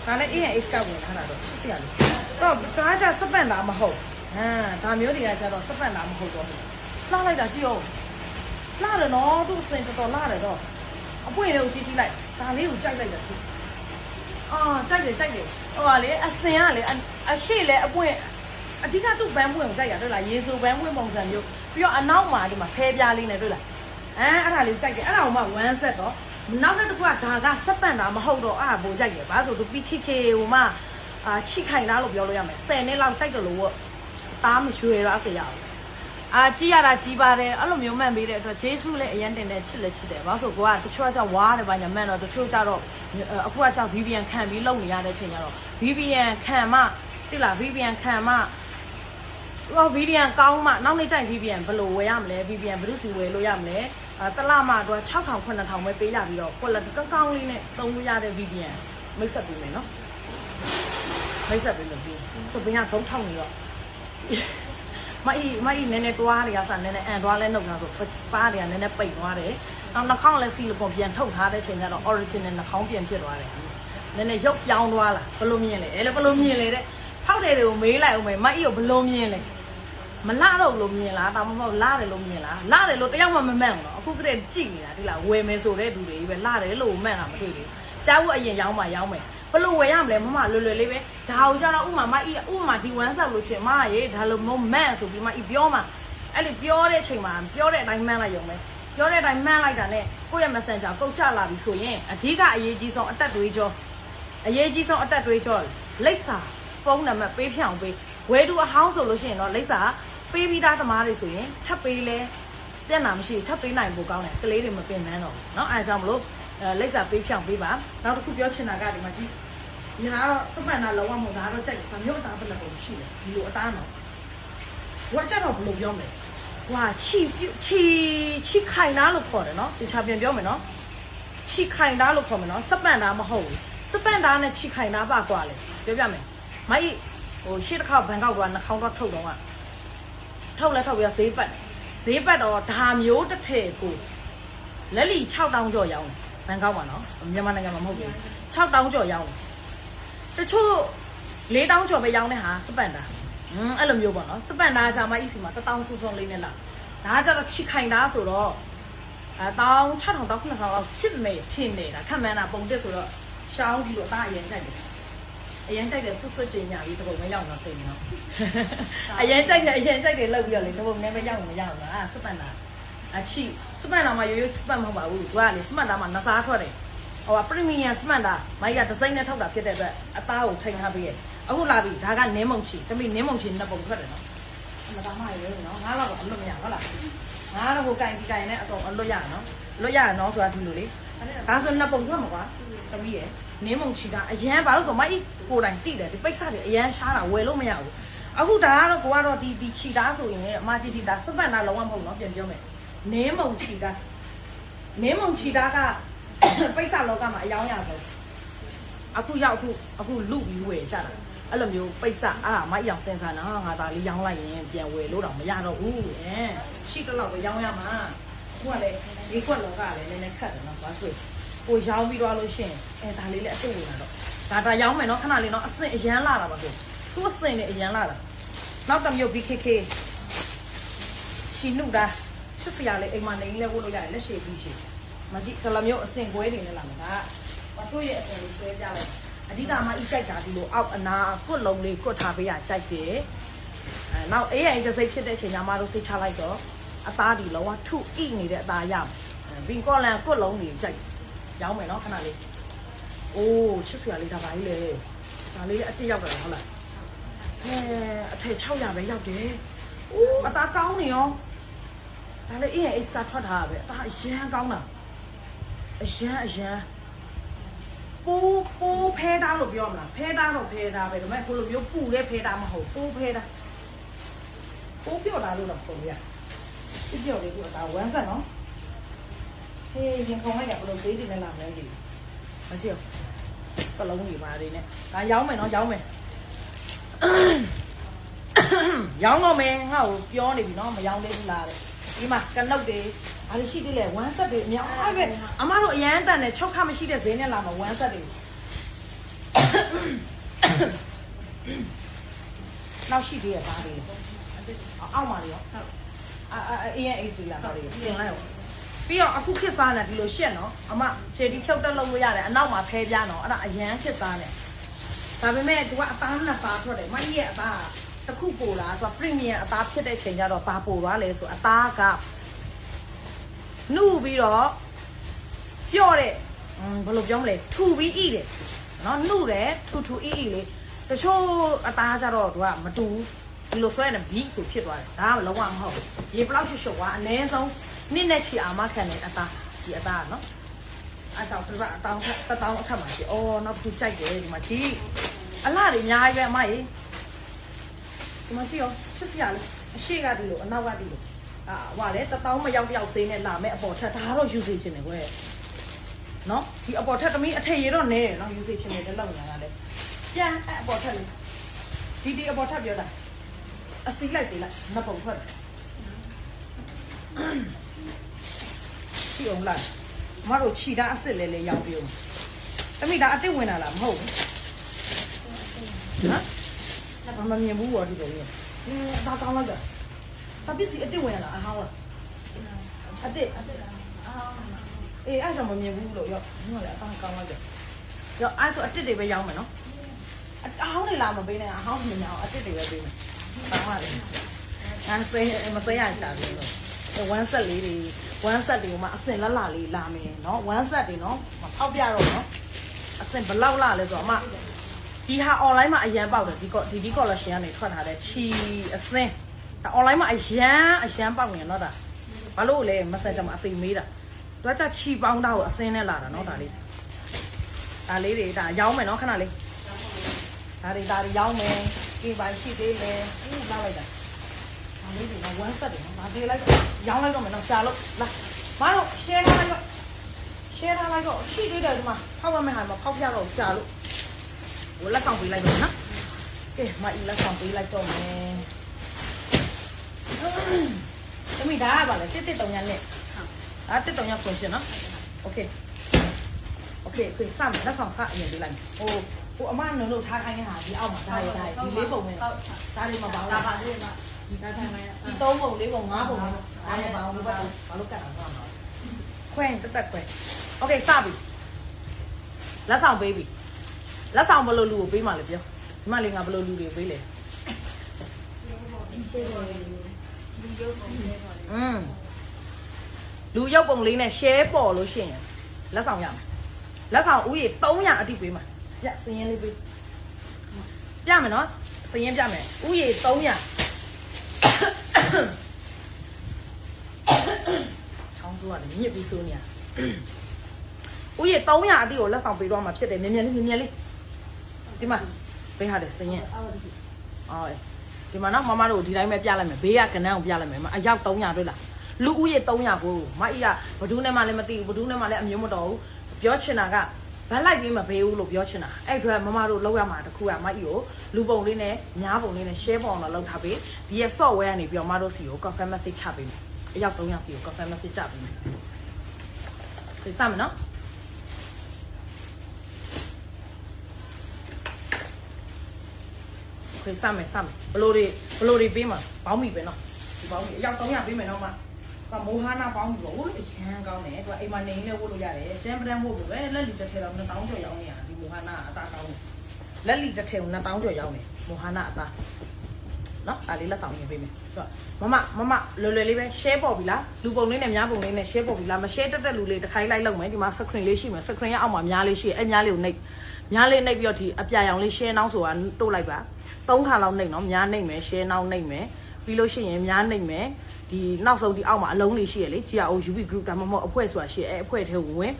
Speaker 1: ဒါလည်း AS ကဝင်ထားတာတော့ချစ်စရာလေးတော့ဒါကြစပန့်တာမဟုတ်ဒါမျိုးတွေကကျတော့စပန့်တာမဟုတ်တော့ဘူးလာလိုက်တာကြည့်အောင်လာတယ်နော်သူ့စင်တော်လာတယ်တော့အပွင့်လေးကိုကြည့်လိုက်ဒါလေးကိုကြိုက်လိုက်တာကြည့်ကြိုက်တယ်ဟိုကလေအစင်ကလေအရှိလေအပွင့်အဓိကသူ့ဘန်းပွင့်ကိုကြိုက်ရတွေ့လားရေဆိုဘန်းပွင့်ပုံစံမျိုးပြီးတော့အနောက်မှာဒီမှာဖဲပြားလေးနဲ့တွေ့လားအဲ့ဒါလေးကြိုက်တယ်အဲ့ဒါကမှ1 set တော့နောက်တစ်ခုကဒါကစက်ပန့်တာမဟုတ်တော့အဲ့ဒါပိုကြိုက်တယ်ဘာလို့ဆိုသူ PKK ဟိုမှချိခိုင်လားလို့ပြောလို့ရမယ်10နှစ်လောက်စိုက်တယ်လို့သားမရွှေတော့ဆေးရအောင်ကြည့်ရတာကြီးပါတယ်အဲ့လိုမျိုးမှန်ပေးတဲ့အတွက်ဂျေဆုလည်းအရင်တင်တယ်ချစ်လည်းချစ်တယ်ဘာလို့ဆိုကိုကတချို့ကကြောင့်ဝါတယ်ပါညာမှန်တော့တချို့ကျတော့အခုကကြောင့် VPN ခံပြီးလုပ်နေရတဲ့ချိန်ကျတော့ VPN ခံမှတိလား VPN ခံမှ VPN ကောင်းမှနောက်နေ့ကျရင် VPN ဘယ်လိုဝယ်ရမလဲ VPN ဘယ်လိုစီဝယ်လို့ရမလဲတလမှတော့6000 9000ပဲပေးရပြီးတော့ quality ကောင်းလေးနဲ့သုံးလို့ရတဲ့ VPN မိတ်ဆက်ပေးမယ်နော်မိတ်ဆက်ပေးလို့ပြီးဆိုဘင်းက3ထောက်နေတော့မအီနည်းနည်းတွားတွေကစနည်းနည်းအန်တွားလဲနှုတ်ကြဆိုပါးတွေကနည်းနည်းပိတ်သွားတယ်နောက်နှာခေါင်းလည်းစီလီကွန်ပြန်ထုတ်ထားတဲ့ချိန်ကျတော့ original နှာခေါင်းပြန်ဖြစ်သွားတယ်နည်းနည်းရုပ်ပြောင်းသွားလားဘလို့မြင်လဲအဲ့လေဘလို့မြင်လဲတဲ့ဖောက်တယ်တွေကိုမေးလိုက်အောင်မယ်မအီကိုဘလို့မြင်လဲမလာတော့လို့မြင်လားတောင်မဟုတ်လာတယ်လို့မြင်လားလာတယ်လို့တယောက်မှမမှန်ဘူးနော်အခုကတည်းကကြည့်နေတာဒီလားဝယ်မယ်ဆိုတဲ့လူတွေပဲလာတယ်လို့မှန်တာမတွေ့ဘူးကြားဖို့အရင်ရောင်းမယ်ဘလို့ဝယ်ရမလဲမမလွယ်လွယ်လေးပဲဒါကိုကျတော့ဥမာမအီဥမာဒီဝမ်းဆောက်လို့ချင်းမရေဒါလို့မမှန်ဆိုပြီးမအီပြောမှာအဲ့လေပြောတဲ့အချိန်မှာပြောတဲ့အတိုင်းမှန်လိုက်ရုံပဲပြောတဲ့အတိုင်းမှန်လိုက်တာနဲ့ကိုယ့်ရဲ့ messenger ကုတ်ချလာပြီဆိုရင်အဓိကအရေးကြီးဆုံးအသက်တွေးကြောလိပ်စာဖုန်းနံပါတ်ပေးဖြောင်းပေးဝယ်သူအဟောင်းဆိုလို့ရှိရင်တော့လိပ်စာပေးပြီးသားသမားတွေဆိုရင်ထပ်ပေးလဲပြက်နာမရှိထပ်ပေးနိုင်ဖို့ကောင်းတယ်ကလေးတွေမပင်ပန်းတော့เนาะအဲဒါကြောင့်မလို့လိပ်စာပေးဖြောင်းပေးပါနောက်တစ်ခုပြောချင်တာကဒီမှာကြည့်ဒီဟာတော့စပန်နာလောကမို့ဒါတော့ကြိုက်တယ်မျိုးအသားဘယ်လိုရှိလဲဒီလိုအသားနော်ဝါကြတော့ဘယ်လိုပြောမလဲဝါချီခိုင်သားလို့ခေါ်တယ်เนาะဒီချာပြန်ပြောမယ်เนาะချီခိုင်သားလို့ခေါ်မယ်เนาะစပန်သားမဟုတ်ဘူးစပန်သားနဲ့ချီခိုင်သားပါကွာလေပြောပြမယ်မကြီးဟိုရှေ့တစ်ခါဘန်ကောက်ကနှာခေါင်းတော့ထုတ်တော့ကထုတ်လဲထုတ်ပြီးဈေးပတ်တော့ဒါမျိုးတစ်ထည်ကိုလက်လီ6000ကျော်ရောင်းတယ်ဘန်ကောက်မှာနော်မြန်မာနိုင်ငံမှာမဟုတ်ဘူး6000ကျော်ရောင်းတယ်တချို့4000ကျော်ပဲရောင်းတဲ့ဟာစပန်တာအဲ့လိုမျိုးပေါ့နော်စပန်တာကြာမှအီစီမှာ1000စုစုံလေးနဲ့လာဒါကကြတော့ချီခိုင်တာဆိုတော့6000 9000လောက်ဖြစ်နေတာခက်မှန်းတာပုံတက်ဆိုတော့ရှောင်းဒီလိုအသားအရင်ကြိုက်တယ်အရင်ကြိုက်တယ်ဆွတ်ကျင်ညာပြီးတပုံမရောက်တော့သိနေတော့အရင်ကြိုက်တယ်လောက်ပြီးတော့လေတပုံနဲ့ပဲရောက်မရောက်လားစပန်တာအချီစပန်တာမှာရိုးစပန်မဟုတ်ပါဘူးသူကလေစပန်တာမှာနစားထွက်တယ်ဟိုကပရီမီယံစပန်တာမိုက်ကဒီဇိုင်းနဲ့ထုတ်တာဖြစ်တဲ့အတွက်အသားကိုထိန်းထားပြီးရဲ့အခုလာပြီဒါကနင်းမုံချီတမိနင်းမုံချီနှစ်ပုံထွက်တယ်နော်မသားမရေနော်ငါတော့အလွတ်မရဟုတ်လားငါတော့ကိုကင်နဲ့အတော့အလွတ်ရနော်လွတ်ရနော်ဆိုတာဒီလိုလေဒါဆိုနှစ်ပုံထွက်မှာကွာတမိရဲ့နင်းမုံချီတာအရန်ဘာလို့ဆိုမိုက်ကိုယ်တိုင်တိတယ်ဒီပိတ်စတွေအရန်ရှားတာဝယ်လို့မရဘူးအခုဒါကတော့ကိုကတော့ဒီချီတာဆိုရင်အမချီတာစပန်တာလုံးဝမဟုတ်နော်ပြန်ပြောမယ်နင်းမုံချီတာကပိတ်စလောကမှာအယောင်းရဆုံးအခုလူပြီးဝယ်ကြတာအဲ့လိုမျိုးပိတ်စမအယောင်စင်ဆာနာငါသားလေးရောင်းလိုက်ရင်ပြန်ဝယ်လို့တော့မရတော့ဘူးရှိတော့ပဲရောင်းရမှာခုကလည်းဒီခွက်လောကလည်းနည်းနည်းခက်တယ်နော်ဘာလို့ကိုရောင်းပြီးတော့လို့ရှိရင်ဒါလေးလည်းအစ်စ်ဝင်လာတော့ဒါရောင်းမယ်နော်ခဏလေးနော်အစင်အရန်လာတာပါဆိုသူ့အစင်နဲ့အရန်လာတာနောက်တစ်မျိုး BKK ချီနုတာချစ်စရာလေးအိမ်မှာနေလဲဝတ်လို့ရတယ်လက်ရှိပြီးရှိမကြည့်ကလမျိုးအစင်ကွဲနေနဲ့လာမှာဒါဘာတို့ရဲ့အစင်လေးဆွဲပြလိုက်အဓိကမှအကြိုက်တာဒီလိုအောက်အနာကွတ်လုံးလေးကွတ်ထားပေးရကြိုက်တယ်နောက်အေးအိမ်တစ်စိတ်ဖြစ်တဲ့ချိန်မှာတို့စိတ်ချလိုက်တော့အသားဒီလောကထုဣနေတဲ့အသားရဘင်ကောလန်ကွတ်လုံးကြီးကြိုက်ရောင်းမယ်နော်ခဏလေးအိုးချစ်စရာလေးဒါပါကြီးလေဒါလေးအစ်ရောက်တယ်ဟုတ်လားအထည်600ပဲရောက်တယ်အိုးအသားကောင်းနေရောဒါလေးအေးအိမ်စတာထွက်ထားတာပဲအသားအရန်ကောင်းတာအရန်ပိုးဖဲသားလို့ပြောမလားဖဲသားတော့ဖဲသားပဲဒါပေမဲ့ကိုလိုမျိုးပူတဲ့ဖဲသားမဟုတ်ပိုးဖဲသားပိုးပြော့တာလို့တော့ပုံရပြော့လေးကအသားဝမ်းဆက်နော်ဟေးရင်ခုံလိုက်ရဘလို့သေးတယ်နဲ့လာမယ်ဒီမရှိဘူးစလုံးကြီးပါသေးနဲ့ဒါရောင်းမယ်နော်ရောင်းမယ်ရောင်းတော့မယ်ငါ့ကိုပြောနေပြီနော်မရောင်းသေးဘူးလားတဲ့ဒီမှာကနုတ်တွေဘာလို့ရှိသေးလဲဝမ်းဆက်တွေအများအားပဲအမတို့အရန်တန်နဲ့6ခါမရှိတဲ့ဈေးနဲ့လာမှာဝမ်းဆက်တွေနောက်ရှိသေးရပါသေးတယ်အောက်မှာလေရောအေးအေးစီလာပါလေပြင်လိုက်ရောပြီးတော့အခုခစ်စားနေဒီလိုရှက်နော်အမခြေဒီဖြုတ်တက်လို့ရတယ်အနောက်မှာဖဲပြားနော်အဲ့ဒါအရန်ခစ်စားနေဒါပေမဲ့သူကအသားနှစ်စားထွက်တယ်မကြီးရဲ့အသားတစ်ခုပိုလားဆိုတော့ premium အသားဖြစ်တဲ့ချိန်ကျတော့ဘာပိုသွားလဲဆိုအသားကနှုတ်ပြီးတော့ပြော့တဲ့ဘယ်လိုပြောမလဲထူပြီးဣတယ်နော်နှုတ်တယ်ထူဣလေတချို့အသားကျတော့သူကမတူဒီလိုဆွဲနေဘီဆိုဖြစ်သွားတယ်ဒါကလုံးဝမဟုတ်ဘူးရေဘလောက်ရှုပ်သွားအနည်းဆုံးနှစ်နဲ့ချီအာမခံတဲ့အသားဒီအသားနော်အဲ့တော့ပြအတောင်းအခက်မှာရှိအော်နောက်တစ်ခုကြိုက်တယ်ဒီမှာဒီအလားတွေအများကြီးပဲအမကြီး ဒီမှာရှိရောချစ်စရာလေးအရှိကဒီလိုအနောက်ကဒီလိုဟွာလေတပေါင်းမရောက်တယောက်သေးနဲ့လာမဲ့အပေါ်ထက်ဒါတော့ယူစေချင်တယ်ကွယ်နော်ဒီအပေါ်ထက်သမီးအထည်ရတော့နဲနော်ယူစေချင်တယ်လောက်ညာကလည်းပြန်အပေါ်ထက်လေးဒီအပေါ်ထက်ပြောတာအစီလိုက်ပေးလိုက်မပုံထွက်ရှိအောင်လိုက်မတို့ခြိတာအစ်စ်လဲလဲရောက်ပြုံးသမီးဒါအစ်စ်ဝင်လာလားမဟုတ်ဘူးနော်မမြင်ဘူးရောဒီလိုမျိုးဒါကောင်းလိုက်တာဘာပစ္စည်းအစ်စ်ဝင်လာအဟောင်းလားအစ်စ်အေးအဲ့ဒါမမြင်ဘူးလို့ရောဒီမှာလည်းအကောင်းကောင်းလိုက်တယ်ရောအဲ့ဆိုအစ်စ်တွေပဲရောင်းမယ်နော်အဟောင်းတွေလာမပေးနဲ့အဟောင်းမြင်အောင်အစ်စ်တွေပဲပေးမယ်ကောင်းပါလေအဲ့ဆေးမဆေးရတာလေone set လေးတွေ one set တွေကိုမှအစင်လက်လာလေးလာမယ်เนาะ one set တွေเนาะမဖောက်ပြတော့เนาะအစင်ဘလောက်လာလဲဆိုတော့အမဒီဟာ online မှာအရန်ပေါက်တယ်ဒီ collection ကနေထွက်ထားတဲ့ချီအစင်ဒါ online မှာအရန်ပေါက်နေတော့ဒါဘာလို့လဲ messenger မှာအသိမေးတာတွားချချီပေါင်းတာကိုအစင်နဲ့လာတာเนาะဒါလေးတွေဒါရောင်းမယ်เนาะခဏလေးဒါတွေရောင်းမယ်ဒီပိုင်းရှိသေးလဲလာလိုက်တာလေးတွေကဝမ်းဆက်တယ်နော်။ဒါတွေလိုက်ရောင်းလိုက်တော့မယ်နော်။ရှာလို့လာ။မတို့ share ထားလိုက်တော့ရှိသေးတယ်ဒီမှာဖောက်ရမယ့်ဟာမှာဖောက်ပြတော့ရှာလို့ဟိုလက်ဆောင်ပေးလိုက်တော့နော်။ကဲမအီလက်ဆောင်ပေးလိုက်တော့မယ်။သမီးဒါကပါလေ113ညနဲ့။ဟုတ်။ဒါ113ညဖွင့်ရှင်နော်။ Okay ခွင့်စမ်းလက်ဆောင်ဖတ်အရင်ပေးလိုက်။ဟိုအမနုံလို့ထားခိုင်းနေတာဒီအောက်မှာဒါရဒီလေးပုံနဲ့ဒါလေးမှာပါလာပါလေးမှာဒီတိုင်းတိုင်းဒီ3ပုံ4ပုံ5ပုံနဲ့အားရပါအောင်လို့ဘာလို့ကတ်တာသွားမှာခွင့်တက်ခွင့်โอเคစပြီလက်ဆောင်ပေးပြီလက်ဆောင်ဘယ်လိုလူကိုပေးမှလဲပြောဒီမလေးငါဘယ်လိုလူတွေကိုပေးလဲလူရုပ်ပုံလေးနဲ့ share ပေါ်လို့ရှိရင်လက်ဆောင်ရမယ်လက်ဆောင်ဦးရေ300အတိပေးမှာပြစရင်လေးပေးပြမယ်နော်စရင်ပြမယ်ဦးရေ300ချောင်းစိုးရတယ်ညစ်ပြီးဆိုးနေရဦးရေ300အတိကိုလက်ဆောင်ပေးတော့မှာဖြစ်တယ်မြင်လေးဒီမှာပေးထားတယ်စရင်အော်ဒီမှာနော်မမတို့ဒီတိုင်းပဲပြလိုက်မယ်ဘေးကကနန်းကိုပြလိုက်မယ်အယောက်300တွေ့လားလူဦးရေ300ကိုမအီကဘဒူးနဲ့မှလည်းမသိဘူးဘဒူးနဲ့မှလည်းအမျိုးမတော်ဘူးပြောချင်တာကဘက်လိုက်ပြီးမပေးဘူးလို့ပြောချင်တာအဲ့အတွက်မမတို့လောက်ရမှာတခုကမအီကိုလူပုံလေးနဲ့ညားပုံလေးနဲ့ share ပုံတော့လောက်ထားပေးဒီရဲ့ software ကနေပြီးတော့မတို့စီကို confirm message ချပေးမယ်အယောက်300စီကို confirm message ချပေးမယ်ဒီစမ်းမနော်ခေစမ်းမယ်ဘလိုတွေပေးမှာဘောင်းမီပဲနော်ဒီဘောင်းမီအယောက်300ပေးမယ်နော်မမိုဟာနာပေါင်းပြီးတော့ဝတ်လို့အရန်ကောင်းတယ်သူကအိမ်မှာနေနေဝတ်လို့ရတယ်ကျန်ပဒန်းဝတ်လို့ပဲလက်လီတစ်ထည်တော့2000ကျော်ရောင်းနေရဒီမိုဟာနာအသားကောင်းတယ်လက်လီတစ်ထည်ကို2000ကျော်ရောင်းနေမိုဟာနာအသားနော်ဒါလေးလက်ဆောင်ရေးပေးမယ်ဆိုတော့မလွယ်လေးပဲ share ပေါ်ပြီလားလူပုံလေးနဲ့များပုံလေးနဲ့ share ပေါ်ပြီလားမ share တက်လူလေးတစ်ခိုင်းလိုက်လောက်မယ်ဒီမှာ screen လေးရှိမယ် screen ရဲ့အောက်မှာများလေးရှိအဲ့များလေးကိုနှိပ်များလေးနှိပ်ပြီးတော့ဒီအပြာရောင်လေး share နောက်ဆိုတာတိုးလိုက်ပါ3ခါလောက်နှိပ်နော်များနှိပ်မယ် share နောက်နှိပ်မယ်ပြီးလို့ရှိရင်များနှိပ်မယ်ဒီနောက်ဆုံးဒီအောက်မှာအလုံးလေးရှိရလေ GROUB group ဒါမှမဟုတ်အဖွဲ့ဆိုတာရှိအဲ့အဖွဲ့ထဲကိုဝင်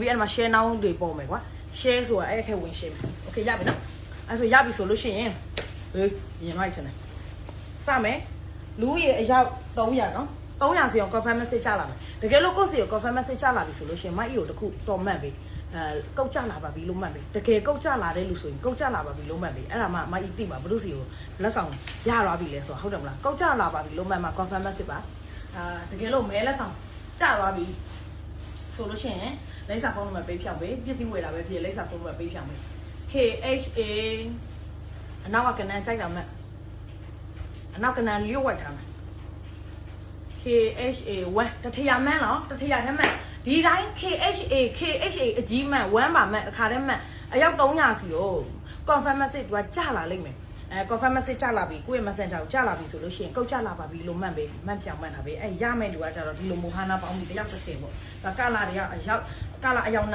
Speaker 1: ပြီးအဲ့မှာ share now တွေပေါ်မယ်ကွာ share ဆိုတာအဲ့ထဲဝင် share မယ် okay ရပြီနော်အဲ့ဆိုရပြီဆိုလို့ရှိရင်မြင်လိုက်တယ်စမယ်လူရေအယောက်300နော်300စီအောင် confirm message ချလာမယ်တကယ်လို့ကိုယ့်စီကို confirm message ချလာပြီဆိုလို့ရှိရင်မိုက်အီကိုတခုတော်မှတ်ပြီကုတ်ကြလာပါပြီလို့မှတ်ပြီတကယ်ကုတ်ကြလာတဲ့လူဆိုရင်ကုတ်ကြလာပါပြီလို့မှတ်ပြီအဲ့ဒါမှမိုက်အီသိပါဘလို့စီကိုလက်ဆောင်ရသွားပြီလဲဆိုတော့ဟုတ်တယ်မလားကုတ်ကြလာပါပြီလို့မှတ်မှာ confirm message ပါတကယ်လို့မဲလက်ဆောင်ကြသွားပြီဆိုလို့ရှိရင်လိပ်စာဖုန်းနံပါတ်ပေးဖြောင်းပေးပစ္စည်းဝယ်လာပဲဖြစ်လိပ်စာဖုန်းနံပါတ်ပေးဖြောင်းပေး KHA အနောက်ကကနန်းကြိုက်တာမဲ့အနောက်ကနန်းလျှို့ဝိုက်ထားမယ် KHA 1တထရမန်းနော်တထရထဲမဲ့ဒီတိုင်း KHA အကြီးမှန်1ပါမှန်အခါတည်းမှန်အယောက်300စီကို confirm message ကကြာလာလိမ့်မယ်confirm message ကြာလာပြီကိုယ့်ရဲ့ messenger ကိုကြာလာပြီဆိုလို့ရှိရင်ကုတ်ကြာလာပါပြီလို့မှတ်ပေးမှတ်ပြောင်းမှတ်တာပဲရမယ့်လူကကြတော့ဒီလိုမိုဟာနာပေါင်းပြီးတယောက်တစ်ထည်ပေါ့ဒါကာလာတွေကအယောက်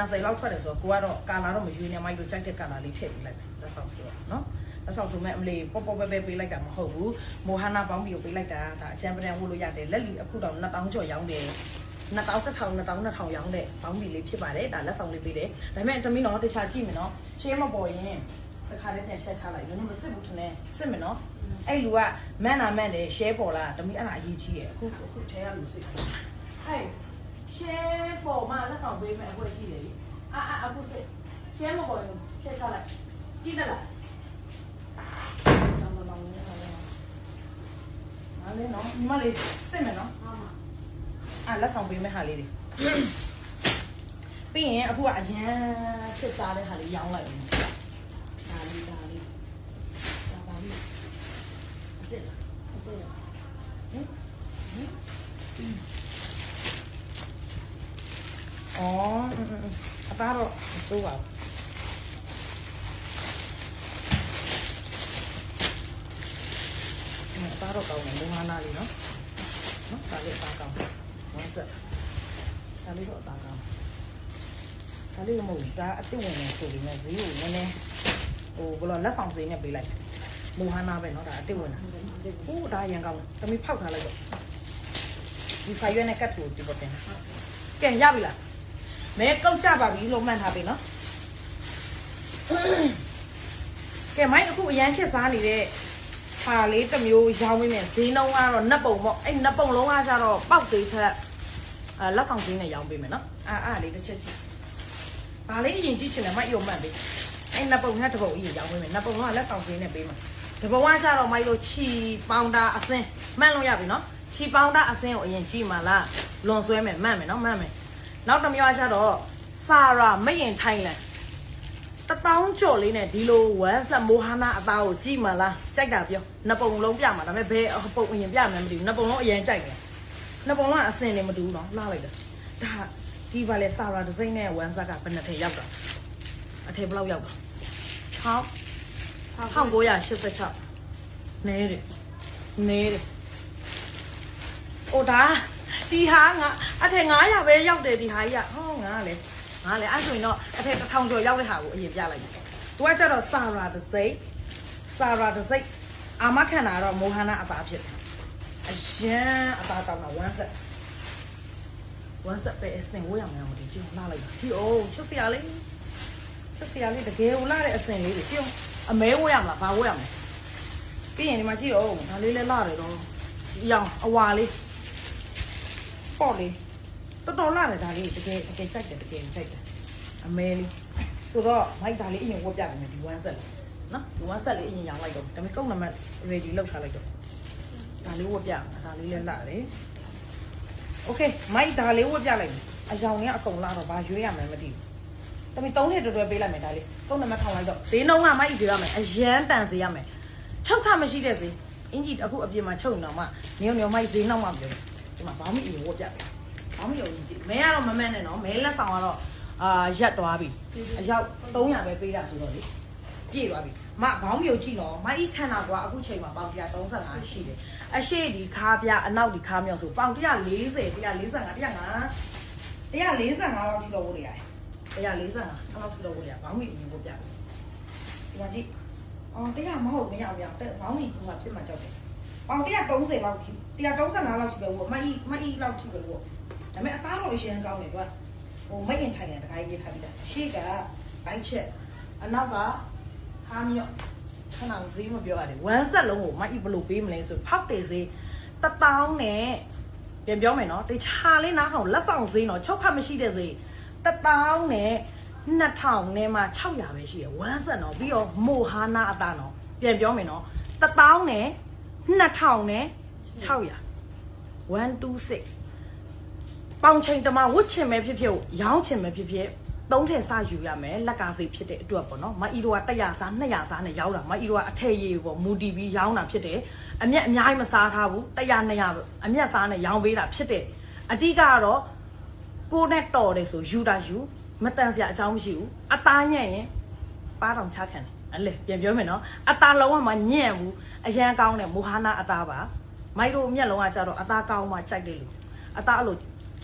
Speaker 1: 20လောက်ထွက်တယ်ဆိုတော့ကိုကတော့ကာလာတော့မရွေးနေမိုက်လို့ကြိုက်တဲ့ကာလာလေးထည့်ပေးလိုက်တယ်လက်ဆောင်ဆိုတော့နော်လက်ဆောင်ဆိုမဲ့အမလေးပေါ့ပဲပေးလိုက်တာမဟုတ်ဘူးမိုဟာနာပေါင်းပြီးကိုပေးလိုက်တာဒါအချမ်းပဒံဝတ်လို့ရတယ်လက်လီအခုတော့2000ကျော်ရောင်းတယ်2000ရောင်းတဲ့ပေါင်းပြီးလေးဖြစ်ပါတယ်ဒါလက်ဆောင်လေးပေးတယ်ဒါပေမဲ့တမီးတော့တခြားကြည့်မယ်နော်ရှင်းမပေါ်ရင်တစ်ခါတည်းပြန်ဖြတ်ချလိုက်လို့မစစ်ဘူးထင်တယ်စစ်မယ်နော် အဲ့လူကမန်နာမန်တယ် share ပေါ်လာတမီအဲ့ဒါအရေးကြီးရဲ့အခုထဲရလူစိတ်ဟဲ့ share ပေါ်မှာလက်ဆောင်ပေးမယ်အခုကြည့်တယ်လေအခုစိတ် share မပေါ်ရင်ဖြတ်ချလိုက်ကြည့်တယ်လားအားလေးနော်ညီမလေးသိမယ်နော်လက်ဆောင်ပေးမယ်ဟာလေးတွေပြီးရင်အခုကအရန်ဖြစ်သားတဲ့ဟာလေးရောင်းလိုက်တယ်ဒါလေးဒါလေးအစ်လားဟင်အော်အပါတော့မစိုးပါဘူးအပါတော့ကောင်းတယ်လုံးဝနာလေးနော်ဒါလေးအပါကောင်းဝမ်းဆက်ဒါလေးတော့အပါကောင်းဒါလေးမဟုတ်ဘူးဒါအစ်စ်ဝင်နေဆိုပြီးနဲ့ဈေးကိုနည်းနည်းဟိုဘယ်လိုလက်ဆောင်ဈေးနဲ့ပေးလိုက်မူဟနာပဲเนาะဒါအစ်စ်ဝင်တာဟိုဒါရန်ကောင်းတမီဖောက်ထားလိုက်တော့ဒီဖိုင်ရွက်နဲ့ကတ်တူဒီပေါ်တင်ကဲရပြီလားမဲကောက်ကြပါပြီလို့မှတ်ထားပြီเนาะကဲမိုင်းအခုအရန်ခက်စားနေတဲ့ဟာလေးတစ်မျိုးရောင်းပေးမယ်ဈေးနှုန်းကတော့နှစ်ပုံပေါ့အဲ့နှစ်ပုံလုံးကကြတော့ပေါက်ဈေးထက်လက်ဆောင်ဈေးနဲ့ရောင်းပေးမယ်เนาะအားလေးတစ်ချက်ချင်းဘာလေးအရင်ကြည့်ချင်တယ်မိုက်ရုံမှတ်ပြီအဲ့နှစ်ပုံနဲ့တစ်ပုံအရင်ရောင်းပေးမယ်နှစ်ပုံကလက်ဆောင်ဈေးနဲ့ပေးမှာဒီဘဝကျတော့မိုက်လို့ချီပေါင်တာအစင်းမှတ်လို့ရပြီเนาะချီပေါင်တာအစင်းကိုအရင်ကြည့်မှာလားလွန်ဆွဲမယ်မှတ်မယ်เนาะမှတ်မယ်နောက်တစ်မျိုးကျတော့စာရာမရင်ထိုင်လန်1000ကျော်လေးနဲ့ဒီလိုဝမ်ဆက်မိုဟာနာအသားကိုကြည့်မှလားကြိုက်တာပြောနှစ်ပုံလုံးပြမှာဒါပေမဲ့ဘယ်ပုံအရင်ပြမယ်မသိဘူးနှစ်ပုံလုံးအရင်ကြိုက်တယ်နှစ်ပုံလုံးအစင်နေမတူဘူးနော်လှလိုက်တယ်ဒါဒီပါလေစာရာဒီဇိုင်းနဲ့ဝမ်ဆက်ကဘယ်နှစ်ထည့်ရောက်တာအထည်ဘယ်လောက်ရောက်တာ1986နေတယ်အိုဒါဒီဟာငါအထည်900ပဲရောက်တယ်ဒီဟာကြီးကဟောငါလေအဲ့ဆိုရင်တော့အထက်1000ကျော်ရောက်တဲ့ဟာကိုအရင်ပြလိုက်တယ်။သူကကျတော့စာရာဒစိတ်အာမခံတာတော့မိုဟာနာအသားဖြစ်တယ်။အရန်အသားတောင်းတာဝမ်းဆက်ပဲအစင်ဝေးရမယ်မသိကြည့်လာလိုက်။ဒီအိုးချက်စရာလေးတကယ်ကိုလာတဲ့အစင်လေးတွေကြည့်အမဲဝေးရမလားဘာဝေးရမလဲ။ပြီးရင်ဒီမှာကြည့်အောင်ဒါလေးလဲလာတယ်တော့။ရောင်အဝါလေးပေါ့လေးတော်လာတယ်ဒါလေးတကယ်ကြိုက်တယ်အမဲလေးဆိုတော့မိုက်ဒါလေးအရင်ဝတ်ပြမယ်ဒီ1ဆက်လေးနော်ဒီ1ဆက်လေးအရင်ရောင်းလိုက်တော့ဒါပေမဲ့ကုန်းနံပါတ် ready လောက်ထားလိုက်တော့ဒါလေးဝတ်ပြဒါလေးလည်းလာတယ်โอเคမိုက်ဒါလေးဝတ်ပြလိုက်မယ်အယောင်ကြီးအကုန်လာတော့ဘာရွေးရမယ်မသိဘူးဒါပေမဲ့3နှစ်တွဲပေးလိုက်မယ်ဒါလေးကုန်းနံပါတ်ထောင်လိုက်တော့ဈေးနှုန်းကမိုက်ကြည့်ရမယ်အရန်တန်စေရမယ်ချုပ်ခမရှိတဲ့ဈေးအင်ကြီးအခုအပြင်မှာချုပ်နေတော့မှနေမိုက်ဈေးနှောက်မှပြောတယ်ဒီမှာဘာမှမအရင်ဝတ်ပြတယ်ဘာမှမယုံကြည်မဲကတော့မမှန်နဲ့နော်မဲလက်ဆောင်ကတော့ရက်သွားပြီအယောက်300ပဲပေးတာဆိုတော့လေပြည့်သွားပြီမဘောင်းမြုပ်ကြည့်နော်မိုင်းခန္ဓာကွာအခုချိန်မှာပေါင်135ရှိတယ်အရှိဒီခါပြအနောက်ဒီခါမြောက်ဆိုပေါင်140 145 145လောက်ထိတော့ဝတ်ရတယ်145လောက်ထိတော့ဝတ်ရဘောင်းမြုပ်ရင်ဝတ်ပြတယ်ဒီမှာကြည့်100မဟုတ်မရအောင်ဘောင်းမြုပ်ကဖြစ်မှကြောက်တယ်ပေါင်130လောက်ထိ135လောက်ထိပဲဝတ်မိုင်းလောက်ထိပဲဝတ်ဒါပေမဲ့အသားတော့အရင်ကောင်းတယ်ကွာဟိုမရင်ထိုင်တယ်တခါရေးထားပြီးတာရှေ့ကဘိုင်းချက်အနောက်ကဟာမြော့ခဏဈေးမပြောရတယ်ဝမ်းဆက်လုံးကိုမိုက်ဘလို့ပေးမလဲဆိုဖောက်တယ်ဈေး1000နဲ့ပြန်ပြောမယ်နော်တခြားလေးနားထောင်လက်ဆောင်ဈေးနော်ချုပ်ခတ်မရှိတဲ့ဈေး1000နဲ့2000နဲ့မှ600ပဲရှိရဝမ်းဆက်နော်ပြီးတော့မိုဟာနာအသားနော်ပြန်ပြောမယ်နော်1000နဲ့2000နဲ့600 126ပေါင်ချိန်တမဝတ်ချင်ပဲဖြစ်ဖြစ်ရောင်းချင်ပဲဖြစ်ဖြစ်3ထည့်စယူရမယ်လက်ကစိဖြစ်တဲ့အတွက်ပေါ့နော်မအီတို့က100စား200စားနဲ့ရောင်းတာမအီတို့ကအထည်ရည်ပေါ့မူတီပြီးရောင်းတာဖြစ်တယ်အမျက်အများကြီးမစားထားဘူး100 200အမျက်စားနဲ့ရောင်းပေးတာဖြစ်တယ်အတိကတော့ကိုနဲ့တော်တယ်ဆိုယူတာယူမတန်စရာအကြောင်းမရှိဘူးအသားညံ့ရင်ပါတောင်ချခံတယ်အဲ့လေပြန်ပြောမယ်နော်အသားလုံးဝမညံ့ဘူးအရန်ကောင်းတယ်မိုဟာနာအသားပါမိုက်တို့အမျက်လုံးကကျတော့အသားကောင်းမှကြိုက်တယ်လို့အသားအဲ့လို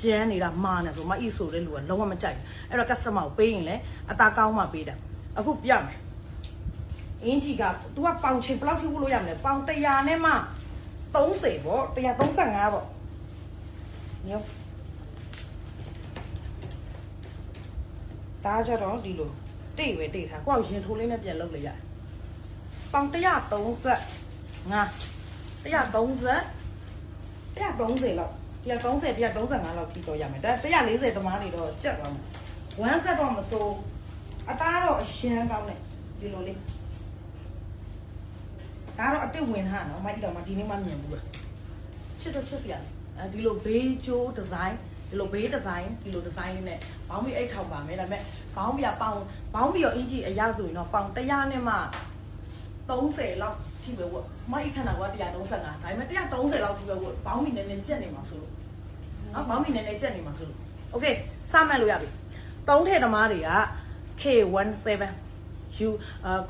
Speaker 1: ကျန်းနေတာမာနေဆိုမအီဆိုတဲ့လူကလုံးဝမကြိုက်ဘူးအဲ့တော့ customer ကိုပေးရင်လည်းအသားကောင်းမှပေးတာအခုပြမယ်အင်ဂျီက तू ကပေါင်ချိန်ဘယ်လောက်ထိဝတ်လို့ရမလဲပေါင်100နဲ့မှ30ပေါ့135ပေါ့ညောဒါကြတော့ဒီလိုတိတ်ပဲတိတ်ထားကိုယ့်ရင်ထိုးလေးနဲ့ပြန်လုပ်လိုက်ရတယ်ပေါင်130 ငါ130လောက်130 135လောက်ထိတော့ရမယ်ဒါ140တမားနေတော့ကြက်သွားမှာဝမ်းဆက်တော့မစိုးအသားတော့အရှမ်းကောင်းတယ်ဒီလိုလေးဒါတော့အတစ်ဝင်ထားနော်မိုက်တော့မှဒီနေ့မှမြင်ဘူးလားချစ်တော့ချစ်ပြရတယ်ဒီလိုဘေးချိုးဒီဇိုင်းဒီလိုဘေးဒီဇိုင်းဒီလိုဒီဇိုင်းလေးနဲ့ဘောင်းမီအိတ်ထောက်ပါမယ်ဒါပေမဲ့ဘောင်းမီကပေါင်ဘောင်းမီရောအင်ကြီးအရဆိုရင်တော့ပေါင်100နဲ့မှ30လောက်ထိပဲဝတ်မိုက်ခဏက135ဒါပေမဲ့130လောက်ထိပဲဝတ်ဘောင်းမီနည်းနည်းကျက်နေမှာဆိုလို့နော်ဘောင်းမီနည်းနည်းကျက်နေမှာဆိုလို့โอเคစမှတ်လို့ရပြီ3ထည့်သမားတွေက K17 ယူ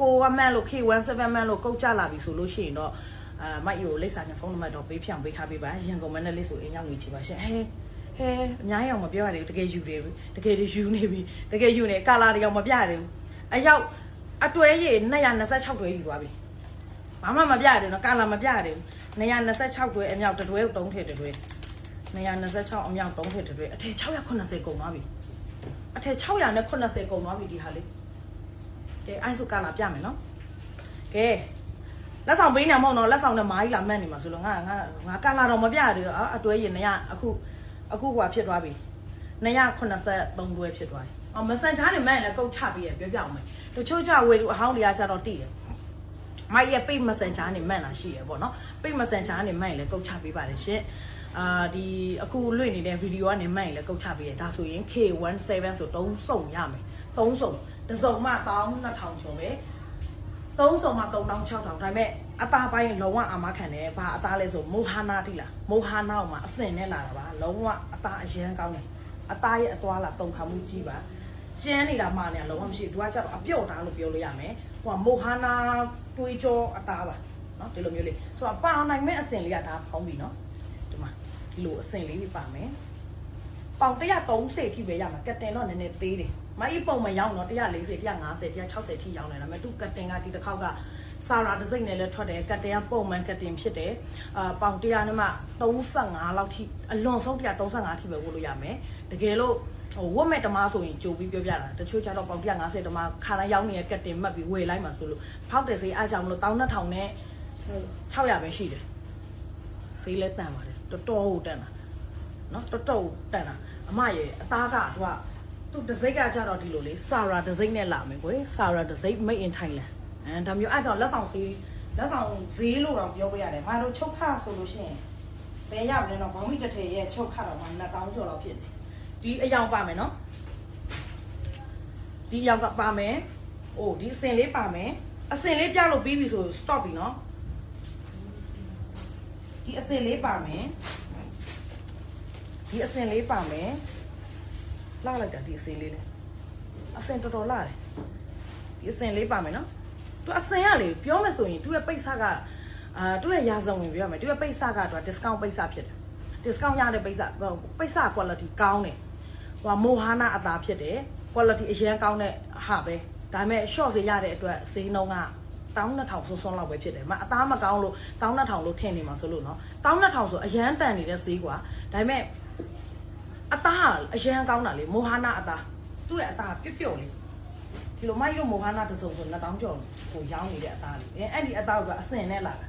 Speaker 1: ကိုကမန်လို့ K17 မန်လို့ကုတ်ကြလာပြီဆိုလို့ရှိရင်တော့မိုက်ရိုလိပ်စာနဲ့ဖုန်းနံပါတ်တော့ပေးဖြောင်းပေးထားပေးပါရန်ကုန်မန်နဲ့လေးဆိုအင်းရောက်နေချင်ပါရှင်ဟဲအများကြီးအောင်မပြောရသေးဘူးတကယ်ယူနေပြီတကယ်ယူနေပြီတကယ်ယူနေကာလာတွေအောင်မပြရသေးဘူးအရောက်အတွဲရေ226တွဲယူသွားပြီဘာမှမပြရသေးဘူးနော်ကာလာမပြရသေးဘူး226တွဲအမြောက်တွဲ3ထည့်တွဲ226အမြောက်3ထည့်တွဲအထည်680ကုန်သွားပြီအထည်680ကုန်သွားပြီဒီဟာလေးကဲအဲ့ဆိုကာလာပြမယ်နော်ကဲလက်ဆောင်ပေးနေမှာမဟုတ်တော့လက်ဆောင်နဲ့မာကြီးလာမှတ်နေမှာဆိုလို့ငါကာလာတော့မပြရသေးဘူးအတွဲရင်အခုဟိုဖြစ်သွားပြီ283တွဲဖြစ်သွားပြီမဆန်ချားနေမှန်းလည်းကုတ်ချပြီးရပြောပြအောင်မယ်တချို့ကြဝေသူအဟောင်းတရားကျတော့တည်တယ်မိုက်ရဲ့ပိတ်မဆန်ချားနေမှန်းလာရှိရပေါ့နော်ပိတ်မဆန်ချားနေမှန်းလည်းကုတ်ချပေးပါတယ်ရှင်ဒီအခုလွင့်နေတဲ့ဗီဒီယိုကနေမှန်းလည်းကုတ်ချပေးရဒါဆိုရင် K17 ဆို3စုံရမယ်3စုံတစ်စုံမှ12000ကျော်ပဲ3စုံမှ3600ဒါပေမဲ့အသားပိုင်းလုံးဝအာမခံတယ်ဘာအသားလဲဆိုမိုဟာနာတိလားမိုဟာနာမှာအစင်နဲ့လာတာပါလုံးဝအသားအရန်ကောင်းတယ်အသားရဲ့အသွားလာတုံခါမှုကြီးပါကျန်းနေတာမှလည်းလုံးဝမရှိဘူးသူကကျတော့အပြော့သားလို့ပြောလို့ရမယ်ဟိုကမိုဟာနာတွေးကြောအသားပါနော်ဒီလိုမျိုးလေးဆိုတော့ပါနိုင်မဲ့အစင်လေးကဒါဖောင်းပြီနော်ဒီမှာဒီလိုအစင်လေးပါမယ်ပေါင်130ထိပဲရမှာကတ်တင်တော့နည်းနည်းသေးတယ်မအီးပုံမရောက်တော့140 150 160ထိရောက်နေတယ်ဒါပေမဲ့သူကတ်တင်ကဒီတစ်ခေါက်ကဆာရာဒစိတ်နဲ့လည်းထွက်တယ်ကတ်တင်ကပုံမှန်ကတ်တင်ဖြစ်တယ်ပေါင်100နဲ့မှ35လောက်ထိအလွန်ဆုံး135ထိပဲဝတ်လို့ရမယ်တကယ်လို့ဝတ်မဲ့တမားဆိုရင်ကြိုပြီးပြောပြတာတချို့ကျတော့ပေါင်150တမားခါတိုင်းရောက်နေတဲ့ကတ်တင်မှတ်ပြီးဝယ်လိုက်မှဆိုလို့ဖောက်တယ်စေးအားကြောင့်မလို့12000နဲ့600ပဲရှိတယ်စေးလဲတန်ပါတယ်တော်တော်ဟုတ်တန်တာနော်တော်တော်တန်တာအမရဲ့အသားကသူတစိတ်ကကြတော့ဒီလိုလေးဆာရာတစိတ်နဲ့လာမယ်ကွယ်ဆာရာတစိတ် made in Thailand ဒါမျိုးအဲ့တော့လက်ဆောင်ဈေးလို့တော့ပြောပြရတယ်ငါတို့ချုပ်ခဆိုလို့ရှိရင်ဘယ်ရောက်လဲတော့ဘောင်းမီတစ်ထည်ရဲ့ချုပ်ခတော့မှ2000ကျော်လောက်ဖြစ်တယ်ဒီအယောင်ပါမယ်နော်ဒီအယောင်ကပါမယ်အိုးဒီအစင်လေးပါမယ်အစင်လေးပြလို့ပြီးပြီဆို stop ပြီနော်ဒီအစင်လေးပါမယ်ဒီအစင်လေးပါမယ်လာလိုက်တာဒီအစင်လေးလေအစင်တော်တော်လာတယ်ဒီအစင်လေးပါမယ်နော်သူအစင်ရလေပြောမယ်ဆိုရင်သူရဲ့ပိတ်စကသူရဲ့ရာဇုံဝင်ပြောရမယ်သူရဲ့ပိတ်စကတော့ discount ပိတ်စဖြစ်တယ် discount ရတဲ့ပိတ်စ quality ကောင်းတယ်ဟိုမိုဟာနာအသားဖြစ်တယ် quality အရင်ကောင်းတဲ့ဟာပဲဒါပေမဲ့ short စေရတဲ့အတွက်ဈေးနှုန်းက12000စွန်းလောက်ပဲဖြစ်တယ်အသားမကောင်းလို့12000လို့ထင်နေမှာဆိုလို့နော်12000ဆိုအရန်တန်နေတဲ့ဈေးကွာဒါပေမဲ့အသားအရန်ကောင်းတာလေမိုဟာနာအသားသူ့ရဲ့အသားပြုတ်လေးဒီလိုမိုက်လို့မိုဟာနာတစုံဆို2000ကျော်ကိုရောင်းနေတဲ့အသားလေးအဲ့ဒီအသားကအစင်နဲ့လာတာ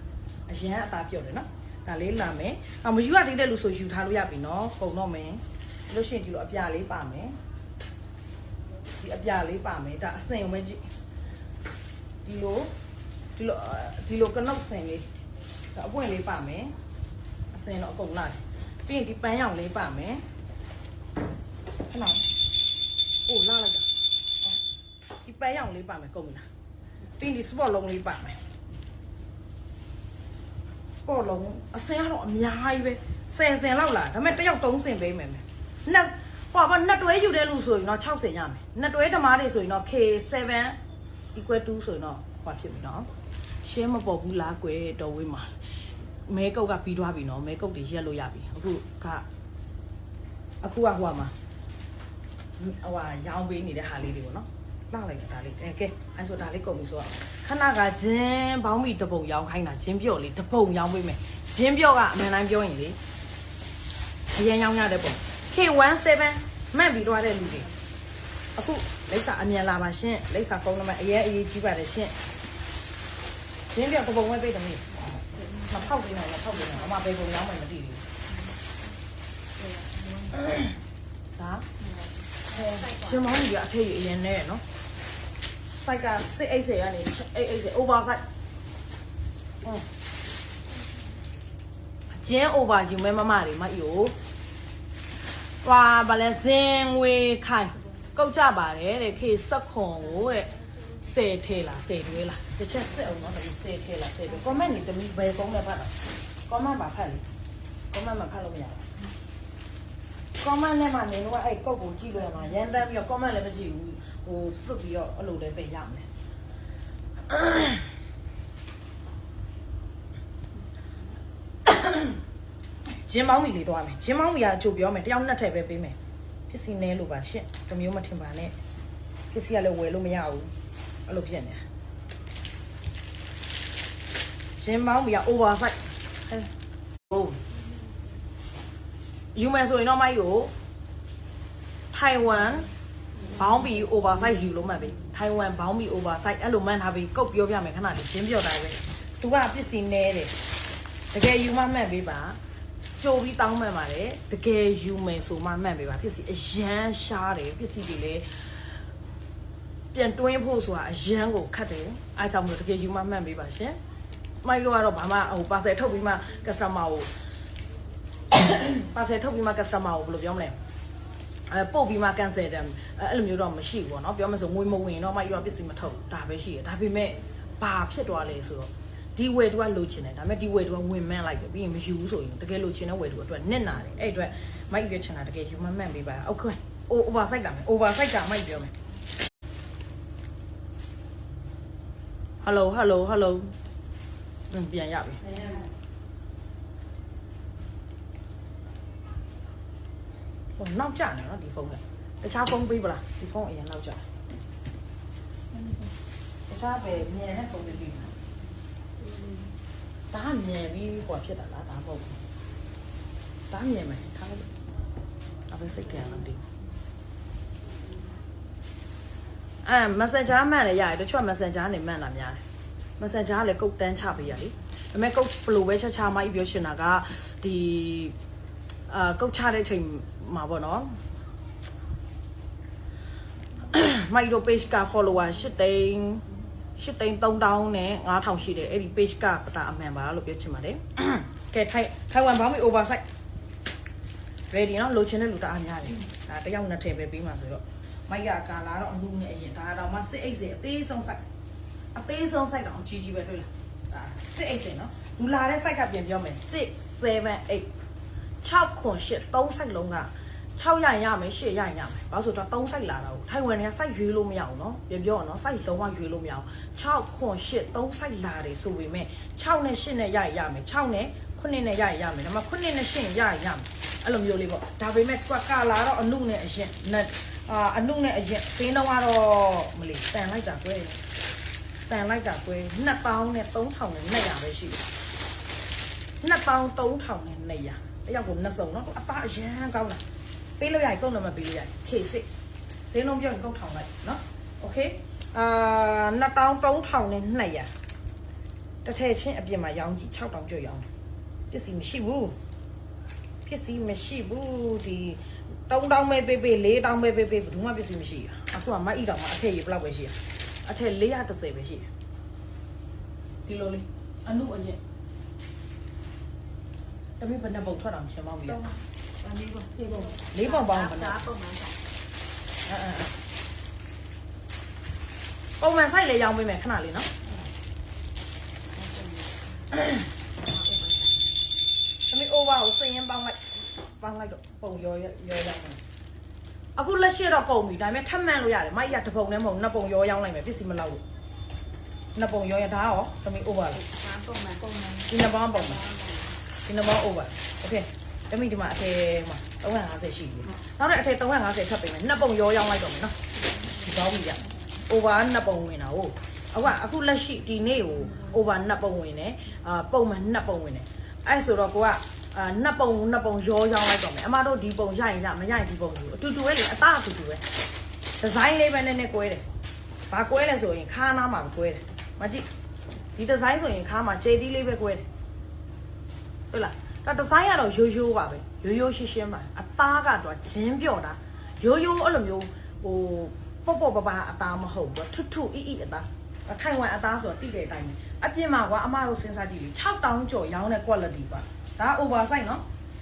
Speaker 1: အရန်အသားပြုတ်တယ်နော်ဒါလေးလာမယ်မယူရသေးတဲ့လူဆိုယူထားလို့ရပြီနော်ပုံတော့မယ်လို့ရှိရင်ဒီလိုအပြာလေးပါမယ်ဒီအပြာလေးပါမယ်ဒါအစင်ပဲကြည့်ဒီလိုကနုတ်စင်လေးဒါအပွင့်လေးပါမယ်အစင်တော့အကုန်လာတယ်ပြီးရင်ဒီပန်းရောင်လေးပါမယ်ခဏအိုးလာလိုက်တာဒီပန်းရောင်လေးပါမယ်ကုန်ပြီလားပြီးရင်ဒီစပေါ့လုံးလေးပါမယ်စပေါ့လုံးအစင်ကတော့အများကြီးပဲ10စင်လောက်လာဒါပေမဲ့တစ်ယောက်3စင်ပေးမယ်နှစ်တွဲယူတဲ့လူဆိုရင်တော့60ရမယ်နှစ်တွဲဓမားတွေဆိုရင်တော့ K7 equal to ဆိုရင်တော့ဟောဖြစ်ပြီနော်ရှင်းမပေါ်ဘူးလားကွယ်တော်ဝေးမှာမဲကုတ်ကပြီးသွားပြီနော်မဲကုတ်တွေရက်လို့ရပြီအခုကဟိုမှာရောင်းပေးနေတဲ့ဟာလေးတွေပေါ့နော်လောက်လိုက်တာလေးကဲအဲ့ဆိုဒါလေးကုန်ပြီဆိုတော့ခဏကဂျင်းဘောင်းမီတပုံရောင်းခိုင်းတာဂျင်းပြော့လေးတပုံရောင်းပေးမယ်ဂျင်းပြော့ကအမှန်တိုင်းပြောရင်လေအရင်ရောင်းရတဲ့ပုံ K17 မှတ်ပြီးသွားတဲ့လူတွေအခုလိပ်စာအမြန်လာပါရှင်လိပ်စာဖုန်းနံပါတ်အရေးကြီးပါတယ်ရှင်ဂျင်းပြော့တပုံဝဲပေးတယ်မေ မဖောက်ပေးနိုင်လည်းဖောက်ပေးနိုင်အမဘယ်ပုံရောက်မှမသိဘူးဒါချင်းမောင်းကြီးကအဖေအရင်နဲ့နော်စိုက်ကစစ်အိတ်စေကနေအိတ်စေ over site ကျင်း over ယူမဲမမတွေမအီကိုဟွာဗလဲစင်ငွေခိုင်ကုတ်ကြပါတယ်တဲ့ခေစက်ခွန်ကိုတဲ့စေထဲလားစေတွေးလားတစ်ချက်စစ်အောင်နော်တမီးစေထဲလားစေတွေ comment နေတမီးဘယ်ကုန်းနဲ့ဖတ်တာ comment ပါဖတ်လေ comment မှာဖတ်လို့မရဘူး comment နဲ့မှနေတော့အဲ့ကုတ်ကိုကြည့်လို့ရမှာရန်တမ်းပြီးတော့ comment လည်းမကြည့်ဘူးဟိုစွတ်ပြီးတော့အဲ့လိုလည်းပဲရမယ်ဂျင်းမောင်းမီလေးတော့မယ်ဂျင်းမောင်းမီကအချို့ပြောမယ်တယောက်နှစ်ထည့်ပဲပေးမယ်ပစ္စည်းနဲလို့ပါရှင့်တမျိုးမထင်ပါနဲ့ပစ္စည်းကလည်းဝယ်လို့မရဘူးအဲ့လိုဖြစ်နေတာဂျင်းမောင်းမီက over size ဟိုယူမယ်ဆိုရင်တော့မိုက်ကိုထိုင်ဝမ်ဘောင်းဘီ over size ယူလို့မှတ်ပြီထိုင်ဝမ်ဘောင်းဘီ over size အဲ့လိုမှန်းထားပြီးကုတ်ပြောပြမယ်ခဏလေးဂျင်းပြောတိုင်းပဲသူကပစ္စည်းနဲတယ်တကယ်ယူမှမှတ်ပေးပါကြိုပြီးတောင်းမှန်ပါတယ်တကယ်ယူမယ်ဆိုမှမှန်ပေးပါပစ္စည်းအရန်ရှားတယ်ပစ္စည်းတွေလည်းပြန်တွင်းဖို့ဆိုတာအရန်ကိုခတ်တယ်အားကြောင့်မလို့တကယ်ယူမှမှန်ပေးပါရှင်မိုက်လို့ကတော့ဘာမှဟိုပါဆယ်ထုတ်ပြီးမှ customer ကိုပါဆယ်ထုတ်ပြီးမှ customer ကိုဘယ်လိုပြောမလဲပို့ပြီးမှ cancel တယ်အဲ့လိုမျိုးတော့မရှိဘူးပေါ့နော်ပြောမှဆိုငွေမဝင်တော့မိုက်ရောပစ္စည်းမထုတ်ဒါပဲရှိတယ်ဒါပေမဲ့ဘာဖြစ်သွားလဲဆိုတော့ဒီဝယ်သူကလိုချင်တယ်ဒါပေမဲ့ဒီဝယ်သူကဝင်မှန်းလိုက်တယ်ပြီးရင်မယူဘူးဆိုရင်တကယ်လိုချင်တဲ့ဝယ်သူအတွက်နစ်နာတယ်အဲ့အတွက်မိုက်ရွေးချင်တာတကယ်ယူမှမှန်ပေးပါโอเค over site ကမယ် over site ကမိုက်ပြောမယ် hello ပြန်ရပြီဟိုနောက်ကျနေနော်ဒီဖုန်းကတခြားဖုန်းပေးပလားဒီဖုန်းအရင်နောက်ကျတခြားပဲမြန်တဲ့ဖုန်းပေးဒါမြန်ပြီးဟိုဖြစ်တာလားဒါမဟုတ်ဘူးဒါမြန်မယ်ထားလိုက်အဘစိတ်ကြံလို့ဒီmessenger မှန်လည်းရတယ်တချို့ messenger နဲ့မှန်တာများတယ် messenger ကလည်းကုတ်တန်းချပေးရလေဒါပေမဲ့ကုတ်ဘလိုပဲချမကြီးပြောရှင်တာကဒီကုတ်ချတဲ့အချိန်မှာပေါ့နော်မိုက်တို့ page က follower 8သိန်း3,000နဲ့9,000ရှိတယ်အဲ့ဒီ page ကပတာအမှန်ပါလို့ပြောချင်ပါတယ်ကဲထိုင်ဝမ်ဘောင်းမီ over site ready နော်လိုချင်တဲ့လူတအားများတယ်ဒါတယောက်နဲ့ထည့်ပဲပြီးမှဆိုတော့မိုက်ကကာလာတော့အမှုနဲ့အရင်ဒါတော့မှစစ်အိတ်စေအသေးဆုံး site အသေးဆုံး site တော့ကြီးပဲတွေ့လားဒါစစ်အိတ်စေနော်လူလာတဲ့ site ကပြန်ပြောမယ်6 7 8 6ခွန်8 3 site လုံးက6ရရင်ရမယ်8ရရင်ရမယ်ဘာလို့ဆိုတော့3 site လာတာကိုထိုင်ဝမ်တွေက site ရွေးလို့မရအောင်နော်ပြန်ပြောရအောင်နော် site လုံးဝရွေးလို့မရအောင်6ခွန်8 3 site လာတယ်ဆိုပေမဲ့6နဲ့8နဲ့ရရင်ရမယ်6နဲ့9နဲ့ရရင်ရမယ်ဒါမှ9နဲ့8ရရင်ရမယ်အဲ့လိုမျိုးလေးပေါ့ဒါပေမဲ့ကာလာတော့အနုနဲ့အရင်အနုနဲ့အရင်သင်းတော့ကတော့မလီတန်လိုက်တာကွယ်2000နဲ့3000နဲ့200ပဲရှိတယ်2000 3000နဲ့200အဲ့ရောက်ကိုနှစ်စုံနော်အသားအရန်ကောင်းတာပေးလို့ရရင်ကုန်တော့မပေးလို့ရရင်ခေစစ်ဈေးလုံးပြောရင်ကုန်ထောင်လိုက်နော်โอเค2000 3000နဲ့200တစ်ထည့်ချင်းအပြင်မှာရောင်းကြည့်6000ကျော်ရောင်းပစ္စည်းမရှိဘူးဒီ3000ပဲပေး4000ပဲပေးဘယ်သူမှပစ္စည်းမရှိဘူးအခုကမိုက်ဤတောင်မှအထက်ရေဘလောက်ပဲရှိရအထက်430ပဲရှိတယ်ဒီလိုလေးအနုအညက်တမီးဘယ်နှပုံထွက်အောင်ချင်မောင်းပြီ4ပုံပေါင်းဘယ်နှပုံမှန်ဆိုင်လေရောင်းပေးမယ်ခဏလေးနော်တမီး over ကိုစရင်ပေါင်းလိုက်တော့ပုံရောအခုလက်ရှိတော့ကုန်ပြီဒါပေမဲ့ထပ်မှန်လို့ရတယ်မိုက်ရတစ်ပုံနဲ့မဟုတ်နှစ်ပုံရောင်းလိုက်မယ်ပစ္စည်းမလောက်လို့နှစ်ပုံရောဒါရောတမီး over လို့ပုံမှန်ဒီနှစ်ပေါင်းပုံမှန်ဒီနှစ်ပေါင်း over โอเคတမီးဒီမှာအထည်မှာ350ရှိပြီနောက်တဲ့အထည်350ထပ်ပေးမယ်နှစ်ပုံရောင်းလိုက်တော့မယ်နော်ဒီပေါင်းပြီရ over နှစ်ပုံဝင်တာဟုတ်အခုလက်ရှိဒီနေ့ကို over နှစ်ပုံဝင်တယ်ပုံမှန်နှစ်ပုံဝင်တယ်အဲ့ဆိုတော့ကိုကနှစ်ပုံရောင်းလိုက်တော့မယ်အမတို့ဒီပုံရရင်ရမရရင်ဒီပုံယူအတူတူပဲလေအသားအတူတူပဲဒီဇိုင်းလေးပဲနည်းနည်းကွဲတယ်ဘာကွဲလဲဆိုရင်ခါးနားမှာကွဲတယ်မကြည့်ဒီဒီဇိုင်းဆိုရင်ခါးမှာခြေတီးလေးပဲကွဲတယ်对啦，那这三样都悠吧呗，悠些些嘛，啊打个多真表达，悠二轮有哦，爸啊打么好个，突一打，啊看完啊打说地给带你，啊别嘛我阿妈都身上地里，炒当脚养的过了地吧，打oversize喏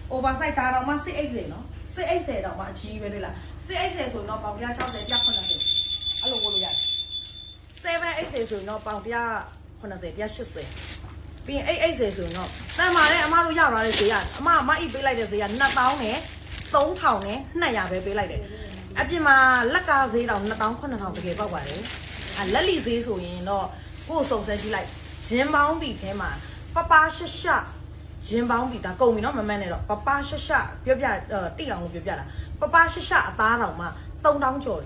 Speaker 1: ，oversize打到嘛4X喏，4X到嘛7月对啦，4Xဆိုတော့ပေါင်ပြ60ပြ90အဲ့လိုကိုလို့ရတယ် 7X ဆိုတော့ပေါင်ပြ90ပြ80ပြီးရင် 8X ဆိုတော့တန်ပါတယ်အမတို့ရောက်လာတဲ့ဈေးကအမအိပေးလိုက်တဲ့ဈေးက2000နဲ့3000နဲ့200ပဲပေးလိုက်တယ်အပြင်မှာလက်ကဈေးတောင်2000 9000တကယ်ပေါက်ပါတယ်လက်လီဈေးဆိုရင်တော့ကိုယ်စုံစမ်းကြည့်လိုက်ဂျင်းပေါင်းပြီထဲမှာပပရှရှဂျင်းပေါင်းပြီဒါကုန်ပြီနော်မမှန်နဲ့တော့ပပရှရှပြောပြတိအောင်လို့ပြောပြတာပပရှရှအသားတောင်မှ3000ကျော်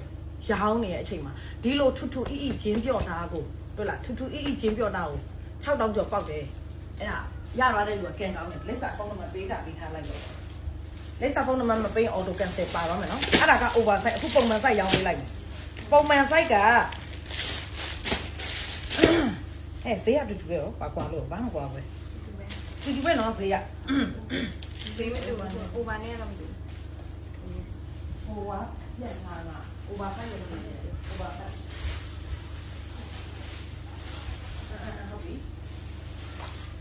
Speaker 1: ရောင်းနေတဲ့အချိန်မှာဒီလိုထူအီဂျင်းပြော့တာကိုတွေ့လားထူအီဂျင်းပြော့တာကို6000ကျော်ပေါက်တယ်အဲ့ဒါရသွားတဲ့လူကကန်ကောင်းတယ်လက်စာဖုန်းနံပါတ်ပေးထားလိုက်တော့လက်စာဖုန်းနံပါတ်မပေးအော်တိုကန်ဆယ်ပါတော့မယ်နော်အဲ့ဒါက oversize အခုပုံမှန် size ရောင်းပေးလိုက်မယ်ပုံမှန် size ကဈေးရတူပဲပါကွာလို့ဘာမှကွာပဲတူပဲနော်ဈေးရ
Speaker 2: ဈေးမတူပါဘူး over နဲ့တော့မတူ
Speaker 1: ဟိုကပြန်လာတာ oversize လို့ပြောတယ် oversize ဟုတ်ပြီ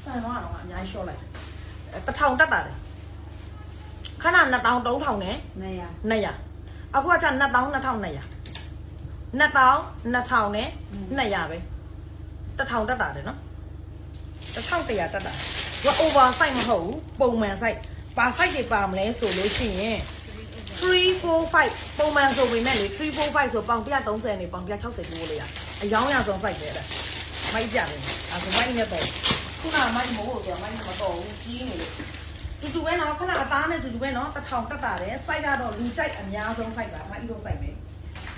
Speaker 1: ဆန်တော့အများကြီးရှော့လိုက်1000တက်တာတယ်ခဏ2000 3000နဲ့200အခုကကျ2000 2200 2000 2000နဲ့200ပဲ1000တက်တာတယ်နော်1100တက်တာက over size မဟုတ်ဘူးပုံမှန် size ပါ size တွေပါမလဲဆိုလို့ရှိရင်345ပုံမှန်ဆိုပေမဲ့လေ345ဆိုပေါင်130နေပေါင်160တိုးလို့ရအယောင်းရဆုံး size ပဲအဲ့ဒါမိုက်ကြတယ်အဲဆိုမိုက်နဲ့တော့ခုနမိုက်မဟုတ်တော့မိုက်မတော့ဘူးကြီးနေလို့တူပဲနော်ခဏအသားနဲ့တူပဲနော်1000တက်တာတယ် size ကတော့လူကြိုက်အများဆုံး size ပါမိုက်လို့ size ပဲ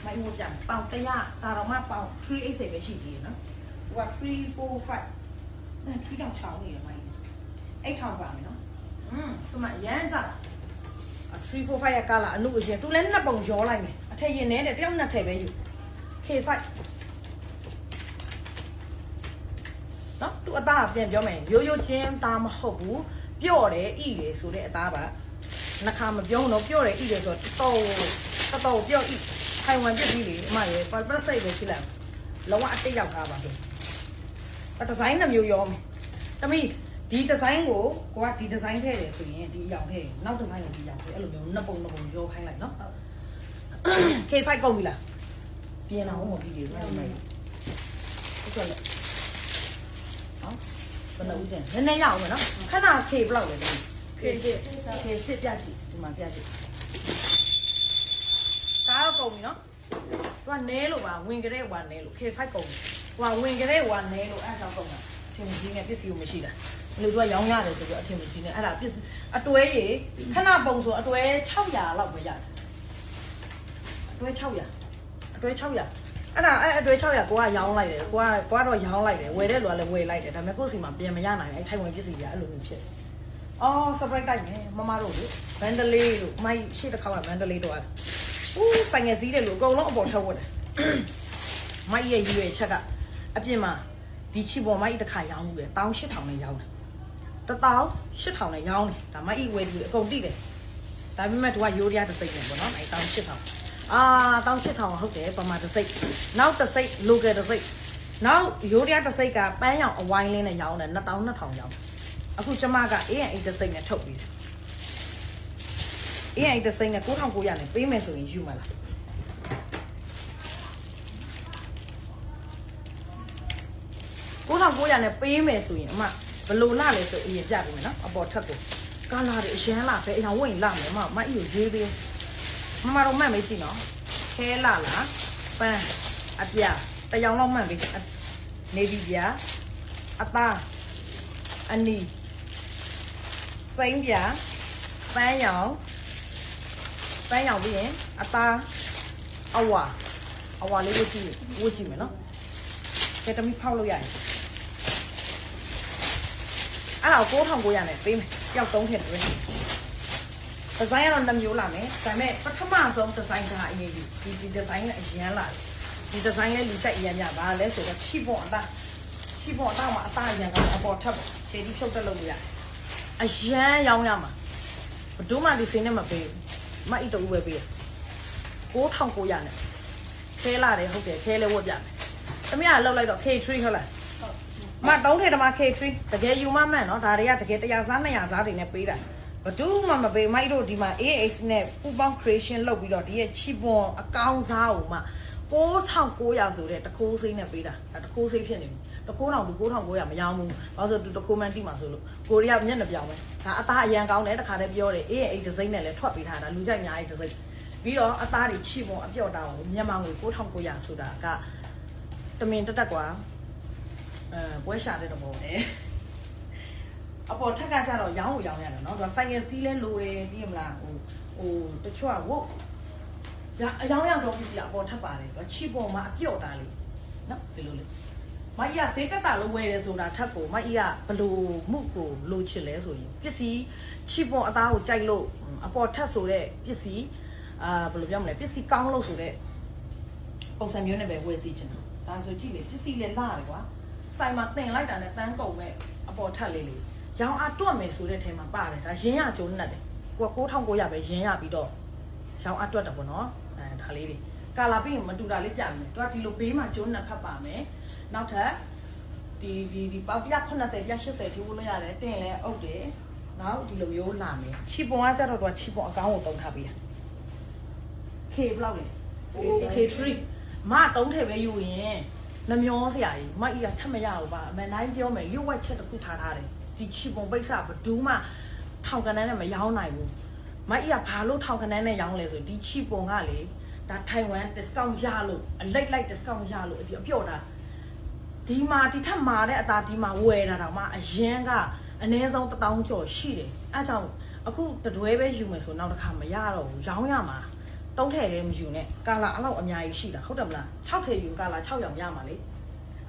Speaker 1: မိုက်လို့ကြပေါင်100ဒါတော့မှပေါင်380ပဲရှိသေးတယ်နော်ဟိုက3453တောင်ချောင်းနေတယ်မိုက်8000ပါမယ်နော်ဆိုမှရမ်းကြတာ345ရဲ့ကာလာအနုအရင်သူလည်းနှစ်ပုံရောလိုက်မယ်အထက်ရင်နဲ့တယောက်နှစ်ထည့်ပဲယူ K5 နော်သူအသားပြန်ပြောမယ်ရိုးချင်းသားမဟုတ်ဘူးပြော့တယ်ဣတယ်ဆိုတဲ့အသားပါနှခါမပြောတော့ပြော့တယ်ဣတယ်ဆိုတော့ပြော့ဣထိုင်ဝမ်ပြစ်ပြီးလေအမရေပတ်စိတ်ပဲရှိလိုက်လုံးဝအတိတ်ရောက်ထားပါဆိုဒီဇိုင်းနှမျိုးရောမယ်တမီးဒီဒီဇိုင်းကိုကဒီဒီဇိုင်းထည့်တယ်ဆိုရင်ဒီအရောင်ထည့်နောက်ဒီဇိုင်းကိုဒီအရောင်ထည့်အဲ့လိုမျိုးနှစ်ပုံရောခိုင်းလိုက်နော် K5 ကုန်ပြီလားပြင်အောင်မပြီးသေးဘူးဟုတ်ကဲ့ဟုတ်ကဲ့နော်ဘယ်လိုဦးတင်နည်းနည်းရအောင်မယ်နော်ခဏ K ဘလောက်လဲဒီ K စစ်ပြကြည့်ဒီမှာပြကြည့်ကားတော့ကုန်ပြီနော်သူကနဲလို့ပါဝင်ကြတဲ့ဟိုနဲလို့ K5 ကုန်ပြီဟိုဝင်ကြတဲ့ဟိုနဲလို့အဲ့ဒါကုန်တာအထင်ကြီးနဲ့ပစ္စည်းကိုမရှိတာလူတို့ကရောင်းရတယ်ဆိုတော့အထင်ကြီးနဲ့အဲ့ဒါပစ္စည်းအတွဲရေခဏပုံဆိုအတွဲ600လောက်ပဲရတယ်အတွဲ600အဲ့ဒါအတွဲ600ကိုကရောင်းလိုက်တယ်ကိုကတော့ရောင်းလိုက်တယ်ဝယ်တဲ့လူကလည်းဝယ်လိုက်တယ်ဒါပေမဲ့ကိုယ့်စီမှာပြန်မရနိုင်အဲ့ထိုင်ဝင်ပစ္စည်းကြီးအဲ့လိုမျိုးဖြစ်တယ်အော် surprise တိုက်မယ်မမတို့လေဗန်ဒလေးလို့မိုက်ရှေ့တစ်ခါကဗန်ဒလေးတော့ဦးပိုင်ငယ်စည်းတယ်လို့အကုန်လုံးအပေါ်ထုတ်ဝတ်တယ်မိုက်ရဲ့ရွေချက်ကအပြင်မှာဒီချီပေါ်မိုက်တစ်ခါရောင်းမှုပဲ18000နဲ့ရောင်းတယ်18000နဲ့ရောင်းတယ်ဒါမိုက်ဝယ်ပြီးအကုန်တိတယ်ဒါပေမဲ့သူကရိုးရတစ်စိတ်နဲ့ပေါ့နော်အဲ1800018000ဟုတ်တယ်ပမာတစ်စိတ်နောက်တစ်စိတ် local တစ်စိတ်နောက်ရိုးရတစ်စိတ်ကပန်းရောင်အဝိုင်းလေးနဲ့ရောင်းတယ်2200ရောင်းအခုကျမက A&A တစ်စိတ်နဲ့ထုတ်ပြီးတယ် A&A တစ်စိတ်နဲ့9900နဲ့ပေးမယ်ဆိုရင်ယူမလား9900နဲ့ပေးမယ်ဆိုရင်အမဘလို့လာလဲဆိုအရင်ပြပေးမယ်နော်အပေါ်ထပ်ကိုကာလာတွေအရန်လာပဲအရင်ဝင်လာမယ်မအီကိုရေးပေးမမတော့မှတ်မေးကြည့်နော်ခဲလာလားပန်းအပြတရောင်လောက်မှတ်ပေးနေပြီဗျာအသားအနီစိမ့်ပြပန်းရောင်ပြီးရင်အသားအဝါလေးဝတ်ကြည့်မယ်နော်ကဲတမီဖောက်လို့ရတယ်အဲ့တော့9900နဲ့ပေးမယ်ရောက်3ထည့်တွဲဒီဇိုင်းကတော့2မျိုးလာမယ်ဒါပေမဲ့ပထမဆုံးဒီဇိုင်းကအရင်ကြီးဒီဒီဇိုင်းနဲ့အရင်လာဒီဒီဇိုင်းရဲ့လူတက်အရင်ညပါလဲဆိုတော့ချီပေါ်အသားမှာအသားအရင်ကအပေါ်ထပ်ခြေပြီးဖြုတ်တက်လို့ရတယ် အရန်ရောင်းရမှာဘဒုမှဒီစင်းနဲ့မပေးမအိတ်တူပဲပေး9900နဲ့ခဲလာတယ်ဟုတ်တယ်ခဲလဲဝတ်ပြမယ်တမရလောက်လိုက်တော့ K3 ဟုတ်လားမတုံးထဲတမ K3 တကယ်ယူမမှန်နော်ဒါတွေကတကယ်100စား200စားတွေနဲ့ပေးတာဘဒုမှမပေးမိုက်တို့ဒီမှာ AX နဲ့ပူပေါင်း creation လုပ်ပြီးတော့ဒီရဲ့ chip on အကောင်းစားကိုမှ9900ဆိုတဲ့တခိုးစိမ့်နဲ့ပေးတာတခိုးစိမ့်ဖြစ်နေပြီတခိုးတောင်သူ9900မရောင်းဘူးဘာလို့ဆိုသူတခိုးမှန်းတိမှာဆိုလို့ကိုရီးယားမျက်နှာပြောင်းပဲဒါအသားအရန်ကောင်းတယ်တခါတည်းပြောတယ်အေးအဲ့ဒီဇိမ့်နဲ့လည်းထွက်ပေးထားတာလူကြိုက်အများကြီးဒီဇိမ့်ပြီးတော့အသားတွေချိပုံအပြော့တောင်းကိုမြန်မာငွေ9900ဆိုတာကတမင်တက်ကွာပွဲရှာတဲ့တော့ပဲအပေါ်ထက်ကကြတော့ရောင်းကိုရောင်းရတယ်နော်သူကဆိုင်ရစီးလဲလိုတယ်သိရမလားဟိုတချို့ကဝုတ်အယောင်ရဆုံးပစ္စည်းအပေါ်ထက်ပါတယ်သူချိပုံမှာအပြော့တာလေးနော်ဒီလိုလေးမကြီးကစေးတက်တာလို့ဝယ်တယ်ဆိုတာထက်ကိုမကြီးကဘလို့မှုကိုလိုချင်လဲဆိုရင်ပစ္စည်းချိပုံအသားကိုကြိုက်လို့အပေါ်ထက်ဆိုတဲ့ပစ္စည်းဘယ်လိုပြောမလဲပစ္စည်းကောင်းလို့ဆိုတဲ့ပုံစံမျိုးနဲ့ပဲဝယ်စီချင်တာဒါဆိုကြည့်လေပစ္စည်းလည်းလာတယ်ကွာဆိုင်မှာတင်လိုက်တာနဲ့တန်းကုန်မဲ့အပေါ်ထက်လေးရောင်အားတွက်မယ်ဆိုတဲ့ထဲမှာပါတယ်ဒါရင်းရကျုံနဲ့တယ်ကိုက9900ပဲရင်းရပြီးတော့ရောင်အားတွက်တယ်ပေါ့နော်ဒါလေးတွေကာလာပြီးရင်မတူတာလေးပြမယ်သူကဒီလိုဘေးမှာကျုံနဲ့ဖတ်ပါမယ်နောက်ထပ်ဒီပေါက်190 180ထိဝလို့ရတယ်တင်လဲအုပ်တယ်နောက်ဒီလိုမျိုးလာမယ်ချီပွန်ကကြတော့သူကချီပွန်အကောင်းကိုတုံးထားပေးတာK ဘလောက်လဲK3 မတုံးထည့်ပဲယူရင်နှမျောစရာကြီးမကြီးကထပ်မရဘူးပါအမှန်တိုင်းပြောမယ်ရုပ်ဝက်ချက်တစ်ခုထားထားတယ်ဒီချီပွန်ပိတ်စဘဒူးမှထောင်ကနန်းနဲ့မရောင်းနိုင်ဘူးမကြီးကဘာလို့ထောင်ကနန်းနဲ့ရောင်းလဲဆိုဒီချီပွန်ကလေဒါထိုင်ဝမ် discount ရလို့အလိုက် discount ရလို့ဒီအပြော့တာဒီမှာဒီထက်မာတဲ့အသားဒီမှာဝယ်တာတော့မှအရင်ကအနည်းဆုံး1000ကျော်ရှိတယ်အဲကြောင့်အခုတတွဲပဲယူမယ်ဆိုနောက်တစ်ခါမရတော့ဘူးရောင်းရမှာတုံးထည့်လည်းမယူနဲ့ကာလာအဲ့လောက်အများကြီးရှိတာဟုတ်တယ်မလား6ထည့်ယူကာလာ6ရောင်ရမှာလေ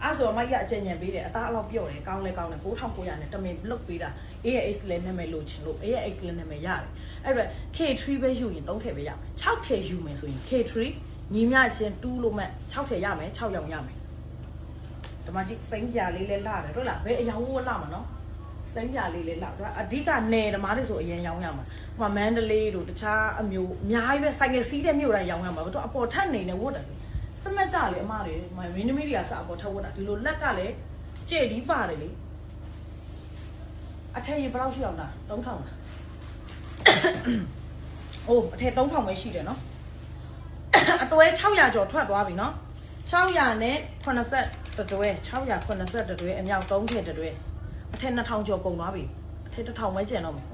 Speaker 1: အဲ့ဆိုတော့မကြီးကအကျဉ်းညံပေးတယ်အသားအဲ့လောက်ပြော့တယ်ကောင်းလဲကောင်းတယ်9900နဲ့တမင်လုတ်ပေးတာ AX လည်းနာမည်လို့ချင်လို့ AX လည်းနာမည်ရတယ်အဲ့ဒါ K3 ပဲယူရင်3ထည့်ပဲရမယ်6ထည့်ယူမယ်ဆိုရင် K3 ညီမချင်း2လို့မှ6ထည့်ရမယ်6ရောင်ရမယ်ဒီမှာကြည့်စိမ့်ပြလေးလဲလာတယ်ဟုတ်လားဘယ်အယောင်ဝတ်လာမှာနော်စိမ့်ပြလေးလဲလာသူကအဓိကနယ်ဓမားတွေဆိုအရင်ရောင်းရမှာဟိုမန္တလေးတို့တခြားအမျိုးအများကြီးပဲဆိုင်ငယ်စီးတဲ့မြို့တိုင်းရောင်းရမှာဘာလို့အပေါ်ထက်နေနေဝတ်တယ်စမက်ကြလေအမတွေမင်းသမီးတွေကစအပေါ်ထက်ဝတ်တာဒီလိုလက်ကလည်းကြဲ့ဒီပါတယ်လေအထက်ရေဘယ်လောက်ရှိအောင်လား3000လားအိုးအထက်3000ပဲရှိတယ်နော်အတွဲ600ကျော်ထွက်သွားပြီနော်600နဲ့80တွဲ680တွဲအမြောက်3ထည့်တွဲအထက်2000ကျော်ကုန်သွားပြီအထက်1000ပဲကျန်တော့မယ်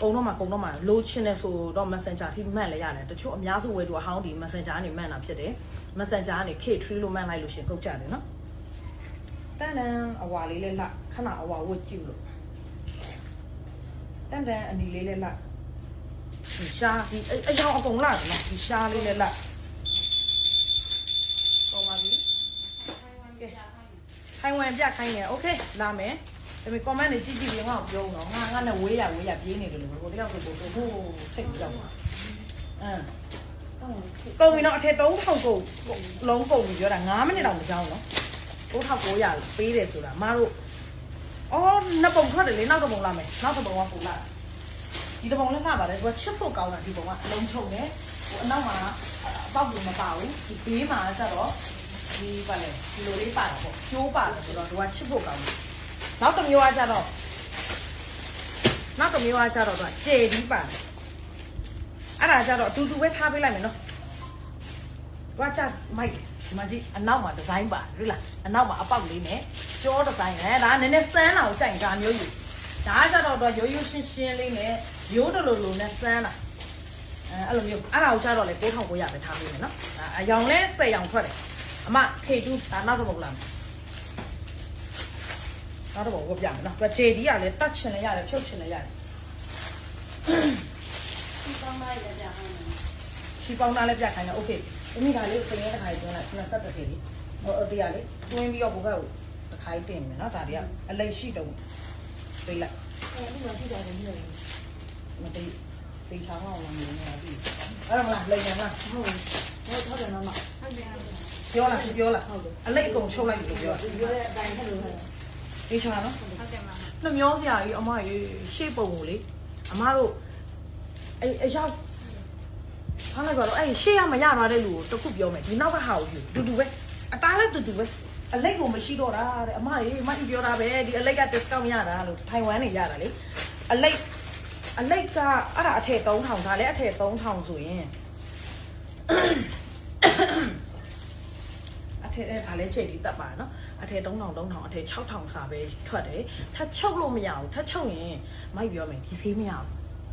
Speaker 1: ကုန်တော့မှာလိုချင်တယ်ဆိုတော့ Messenger ထိမှတ်လဲရတယ်တချို့အများစုဝယ်သူအဟောင်းဒီ Messenger ကနေမှတ်တာဖြစ်တယ် Messenger ကနေ K3 လို့မှတ်လိုက်လို့ရှင်ကုန်ကြတယ်နော်တန်တန်အဝါလေးလဲလှခဏအဝါဝတ်ကြည့်လို့တန်တန်အနီလေးလဲလှဒီရှားဒီအယောင်အကုန်လှတယ်နော်ဒီရှားလေးလဲလှကုန်ပါပြီခိုင်ဝင်ပြခိုင်းနေโอเคလာမယ်ဒါပေမဲ့ comment တွေကြည့်ပြီးငါ့ကိုပြောတော့ငါနဲ့ဝေးရပြေးနေတယ်လို့ဟိုတယောက်ဆိုဟိုထိတ်ကြောက်ပါကုန်ပြီနော်အထက်3000ကုန်လုံးကုန်ပြီပြောတာ9မိနစ်တောင်မကြောက်နော်9900ပေးတယ်ဆိုတာမတို့အော်နှစ်ပုံထွက်တယ်လေနောက်တစ်ပုံလာမယ်နောက်တစ်ပုံကပုံလာဒီတစ်ပုံလည်းလှပါတယ်သူကချစ်ဖို့ကောင်းတာဒီပုံကအလုံးချုံတယ်ဟိုအနောက်မှာအပေါက်ဘူးမပါဘူးဒီဘေးမှာကျတော့ဒီပါလေဒီလိုလေးပါတယ်ပေါ့ကျိုးပါတယ်ဆိုတော့သူကချစ်ဖို့ကောင်းတယ်နောက်တစ်မျိုးကကျတော့သူကကျေပြီးပါတယ်အဲ့ဒါကျတော့အတူတူပဲထားပေးလိုက်မယ်နော်သူကကျမိုက်ဒီမှာကြည့်အနောက်မှာဒီဇိုင်းပါဟုတ်လားအနောက်မှာအပေါက်လေးနဲ့ကြောဒီဇိုင်းနဲ့ဒါကနည်းနည်းစမ်းလာကိုကြိုက်တာမျိုးယူဒါကကျတော့သူရိုးရိုးရှင်းရှင်းလေးနဲ့ရိုးတလိုလိုနဲ့စမ်းလာအဲ့လိုမျိုးအဲ့ဒါကိုကျတော့လေ9900ပဲထားပေးမယ်နော်အယောင်လဲ10ရောင်ထွက်တယ်အမ K2 ဒါနောက်တော့မဟုတ်လားနောက်တော့ဘောပြမယ်နော်သူ JD ကလည်းတတ်ချင်လည်းရတယ်ဖြုတ်ချင်လည်းရတယ်
Speaker 2: ဒီကောင်းလိုက်ကြကြအောင်
Speaker 1: ချီပေါင်းသားလည်းပြခိုင်းတယ်โอเคအမိဒါလေးကိုပြင်ရတဲ့ခါကြီးတွန်းလိုက်27တည်းလေးဟိုအတရားလေးတွင်းပြီးတော့ဘုဘကိုတစ်ခါတင်မယ်နော်ဒါတွေကအလိတ်ရှိတော့ပေးလိုက်
Speaker 2: ဒီမှာရှိတယ်ဒီလို
Speaker 1: မတေးချောင်းအောင်လာနေနေတာပြီအဲ့ဒါမလားလိတ်နေလား
Speaker 2: ဟုတ်တယ်မမဟုတ်တယ်
Speaker 1: ပြောလားအလိတ်အကုန်ချုပ်လိုက်ပြီလို့ပြော
Speaker 2: ပြောတဲ့အတိုင်းဟဲ့လို့
Speaker 1: အေးချာနော်
Speaker 2: ဟုတ်ကဲ့မမ
Speaker 1: နှမျောစရာကြီးအမရေရှေ့ပုံကိုလေအမတို့အရောက်ထားလိုက်ပါတော့အဲ့ရှေ့ရမရပါတဲ့လူကိုတခုပြောမယ်ဒီနောက်ကဟာကိုတူတူပဲအသားလည်းတူတူပဲအလိတ်ကိုမရှိတော့တာတဲ့အမရေမကြီးပြောတာပဲဒီအလိတ်က discount ရတာလို့ထိုင်ဝမ်နေရတာလေအလိတ်ကအဲ့ဒါအထည်3000ဒါလည်းအထည်3000ဆိုရင်အထည်ဒါလည်းချိန်ပြီးတက်ပါနော်အထည်3000အထည်6000စာပဲထွက်တယ်ထပ်ချုပ်လို့မရဘူးထပ်ချုပ်ရင်မိုက်ပြောမယ်ဒီဆေးမရဘူး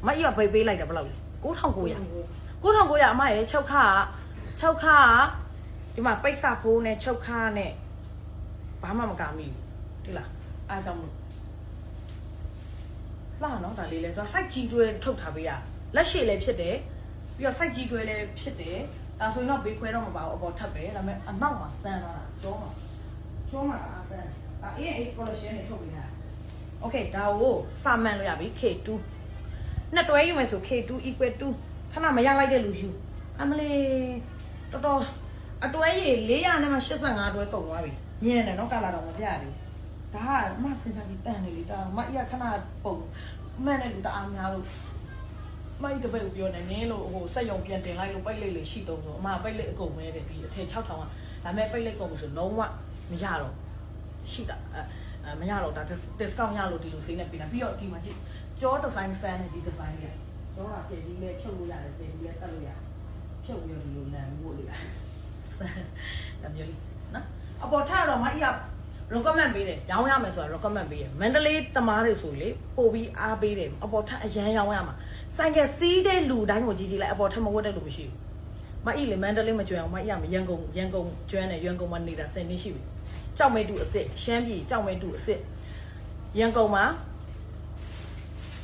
Speaker 1: မိုက်ရပေးလိုက်တယ်ဘယ်လောက်လဲ9900အမရဲ့6ခါဒီမှာပိတ်စဖိုးနဲ့6ခါနဲ့ဘာမှမကမိဘူးဒီလားအားကြောင့်မလာနော်ဒါလေးလဲသူက site ကြီးတွဲထုတ်ထားပေးရလက်ရှိလည်းဖြစ်တယ်ပြီးတော့ site ကြီးတွဲလည်းဖြစ်တယ်ဒါဆိုရင်တော့ဘေးခွဲတော့မပါဘူးအပေါ်ထပ်ပဲဒါပေမဲ့အနောက်မှာစမ်းတော့တာကျောမှာအားစမ်းဒါ A&A collection နဲ့ထုတ်ပေးတာ Okay ဒါကိုစာမှန်လို့ရပြီ K2 နှစ်တွဲယူမယ်ဆို K2 equal to ခဏမရလိုက်တဲ့လူယူအမလေးတော်တော်အတွဲရေ400နဲ့မှ85တွဲကုန်သွားပြီမြင်တယ်နော်ကလာတော့မပြရဘူးဒါကမစင်စားပြီးတန်နေလေဒါမအရခဏပုံမှန်တဲ့လူတအားများလို့မိုက်တပည့်ကိုပြောနေနင်းလို့ဟိုစက်ရုံပြန်တင်လိုက်လို့ပိတ်လိုက်လေရှိတုံးဆိုအမပိတ်လိုက်အကုန်ပဲတဲ့ဒီအထည်6000ကဒါမဲ့ပိတ်လိုက်ကုန်ဆိုလုံးဝမရတော့ရှိတာမရတော့ဒါ discount ရလို့ဒီလိုစိနေပြီလားပြီးတော့ဒီမှာကြည့်ကျော design fan နဲ့ဒီ design လေးကျောကကျေကြီးလေးဖြုတ်လို့ရတယ်ကျေကြီးလေးတက်လို့ရတယ်ဖြုတ်ပြီးဒီလိုလမ်းဖို့လေးဒါမျိုးလေးနော်အပေါ်ထတော့မအီးက recommend ပေးတယ်ရောင်းရမယ်ဆိုတာ recommend ပေးရမန္တလေးတမားတွေဆိုလေပို့ပြီးအားပေးတယ်အပေါ်ထအရန်ရောင်းရမှာဆိုင်ကစီးတဲ့လူတိုင်းကိုကြီးလိုက်အပေါ်ထမဝတ်တဲ့လူမရှိဘူးမအီးလေမန္တလေးမကျွမ်းအောင်မအီးကရန်ကုန်ကျွမ်းတယ်ရန်ကုန်မှာနေတာ10နှစ်ရှိပြီကြောက်မဲတူအစ်စ်ရှမ်းပြည်ကြောက်မဲတူအစ်စ်ရန်ကုန်မှာ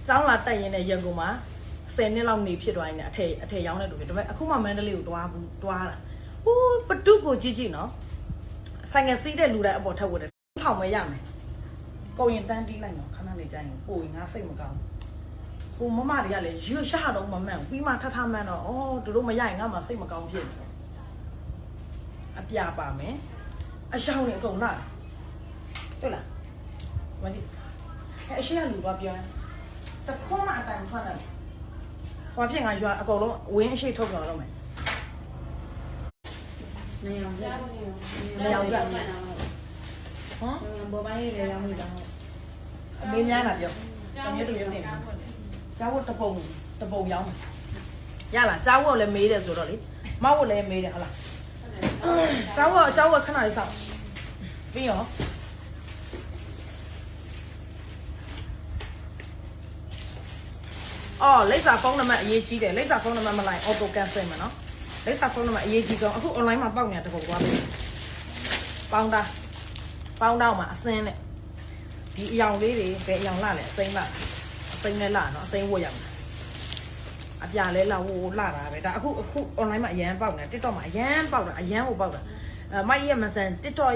Speaker 1: ကျောင်းလာတက်ရင်လည်းရန်ကုန်မှာ10နှစ်လောက်နေဖြစ်သွားရင်အထည်ရောင်းတဲ့လူတွေဒါပေမဲ့အခုမှမန္တလေးကိုတွားတာဟိုးပတုကိုကြီးနော်ဆိုင်ငယ်စီးတဲ့လူတိုင်းအပေါ်ထပ်ဝတ်တယ်ထောင်မရမယ်ကိုရင်တန်းတီးလိုက်တော့ခဏလေးကြာရင်ပိုရင်ငါစိတ်မကောင်းဟိုမမတွေကလည်းရွှရတော့မမှန်ပြီးမှထထမှန်တော့အော်တို့မရရင်ငါမှစိတ်မကောင်းဖြစ်အပြပါမယ်အရှောင်းနေအကုန်လာတွေ့လားမကြည့်အရှိရလူကပြောရင်တခွန်းအတန်ထွက်တယ်ဟောဖြစ်ငါရွာအကုန်လုံးဝင်းအရှိထုတ်ပြောတော့မယ်
Speaker 2: နေအောင်ကြာဟမ်ဘောပိုင်းလေးရောင်းမိတာဟုတ်
Speaker 1: အမေများလာပြောတမျိုးတမျိုးနေကြားဝတ်တပုံရောင်းရလားကြားဝတ်လည်းမေးတယ်ဆိုတော့လေမောက်ဝတ်လည်းမေးတယ်ဟုတ်လားကြားဝတ်ခဏလေးစောင့်ပြီးရောအော်လိပ်စာဖုန်းနံပါတ်အရေးကြီးတယ်လိပ်စာဖုန်းနံပါတ်မလိုက် auto cancel မယ်နော်လိပ်စာဖုန်းနံပါတ်အရေးကြီးဆုံးအခု online မှာပေါက်နေတာတခုသွားပြီပေါင်းတာမှာအစင်းနဲ့ဒီအယောင်လေးတွေဘယ်အယောင်လာလဲအစိမ်းနဲ့လာနော်အစိမ်းဝတ်ရမှာအပြာလဲလာဝလာတာပဲဒါအခု online မှာအရန်ပေါက်နေ TikTok မှာအရန်ပေါက်တာအရန်ကိုပေါက်တာမိုက်ရဲ့မဆန် TikTok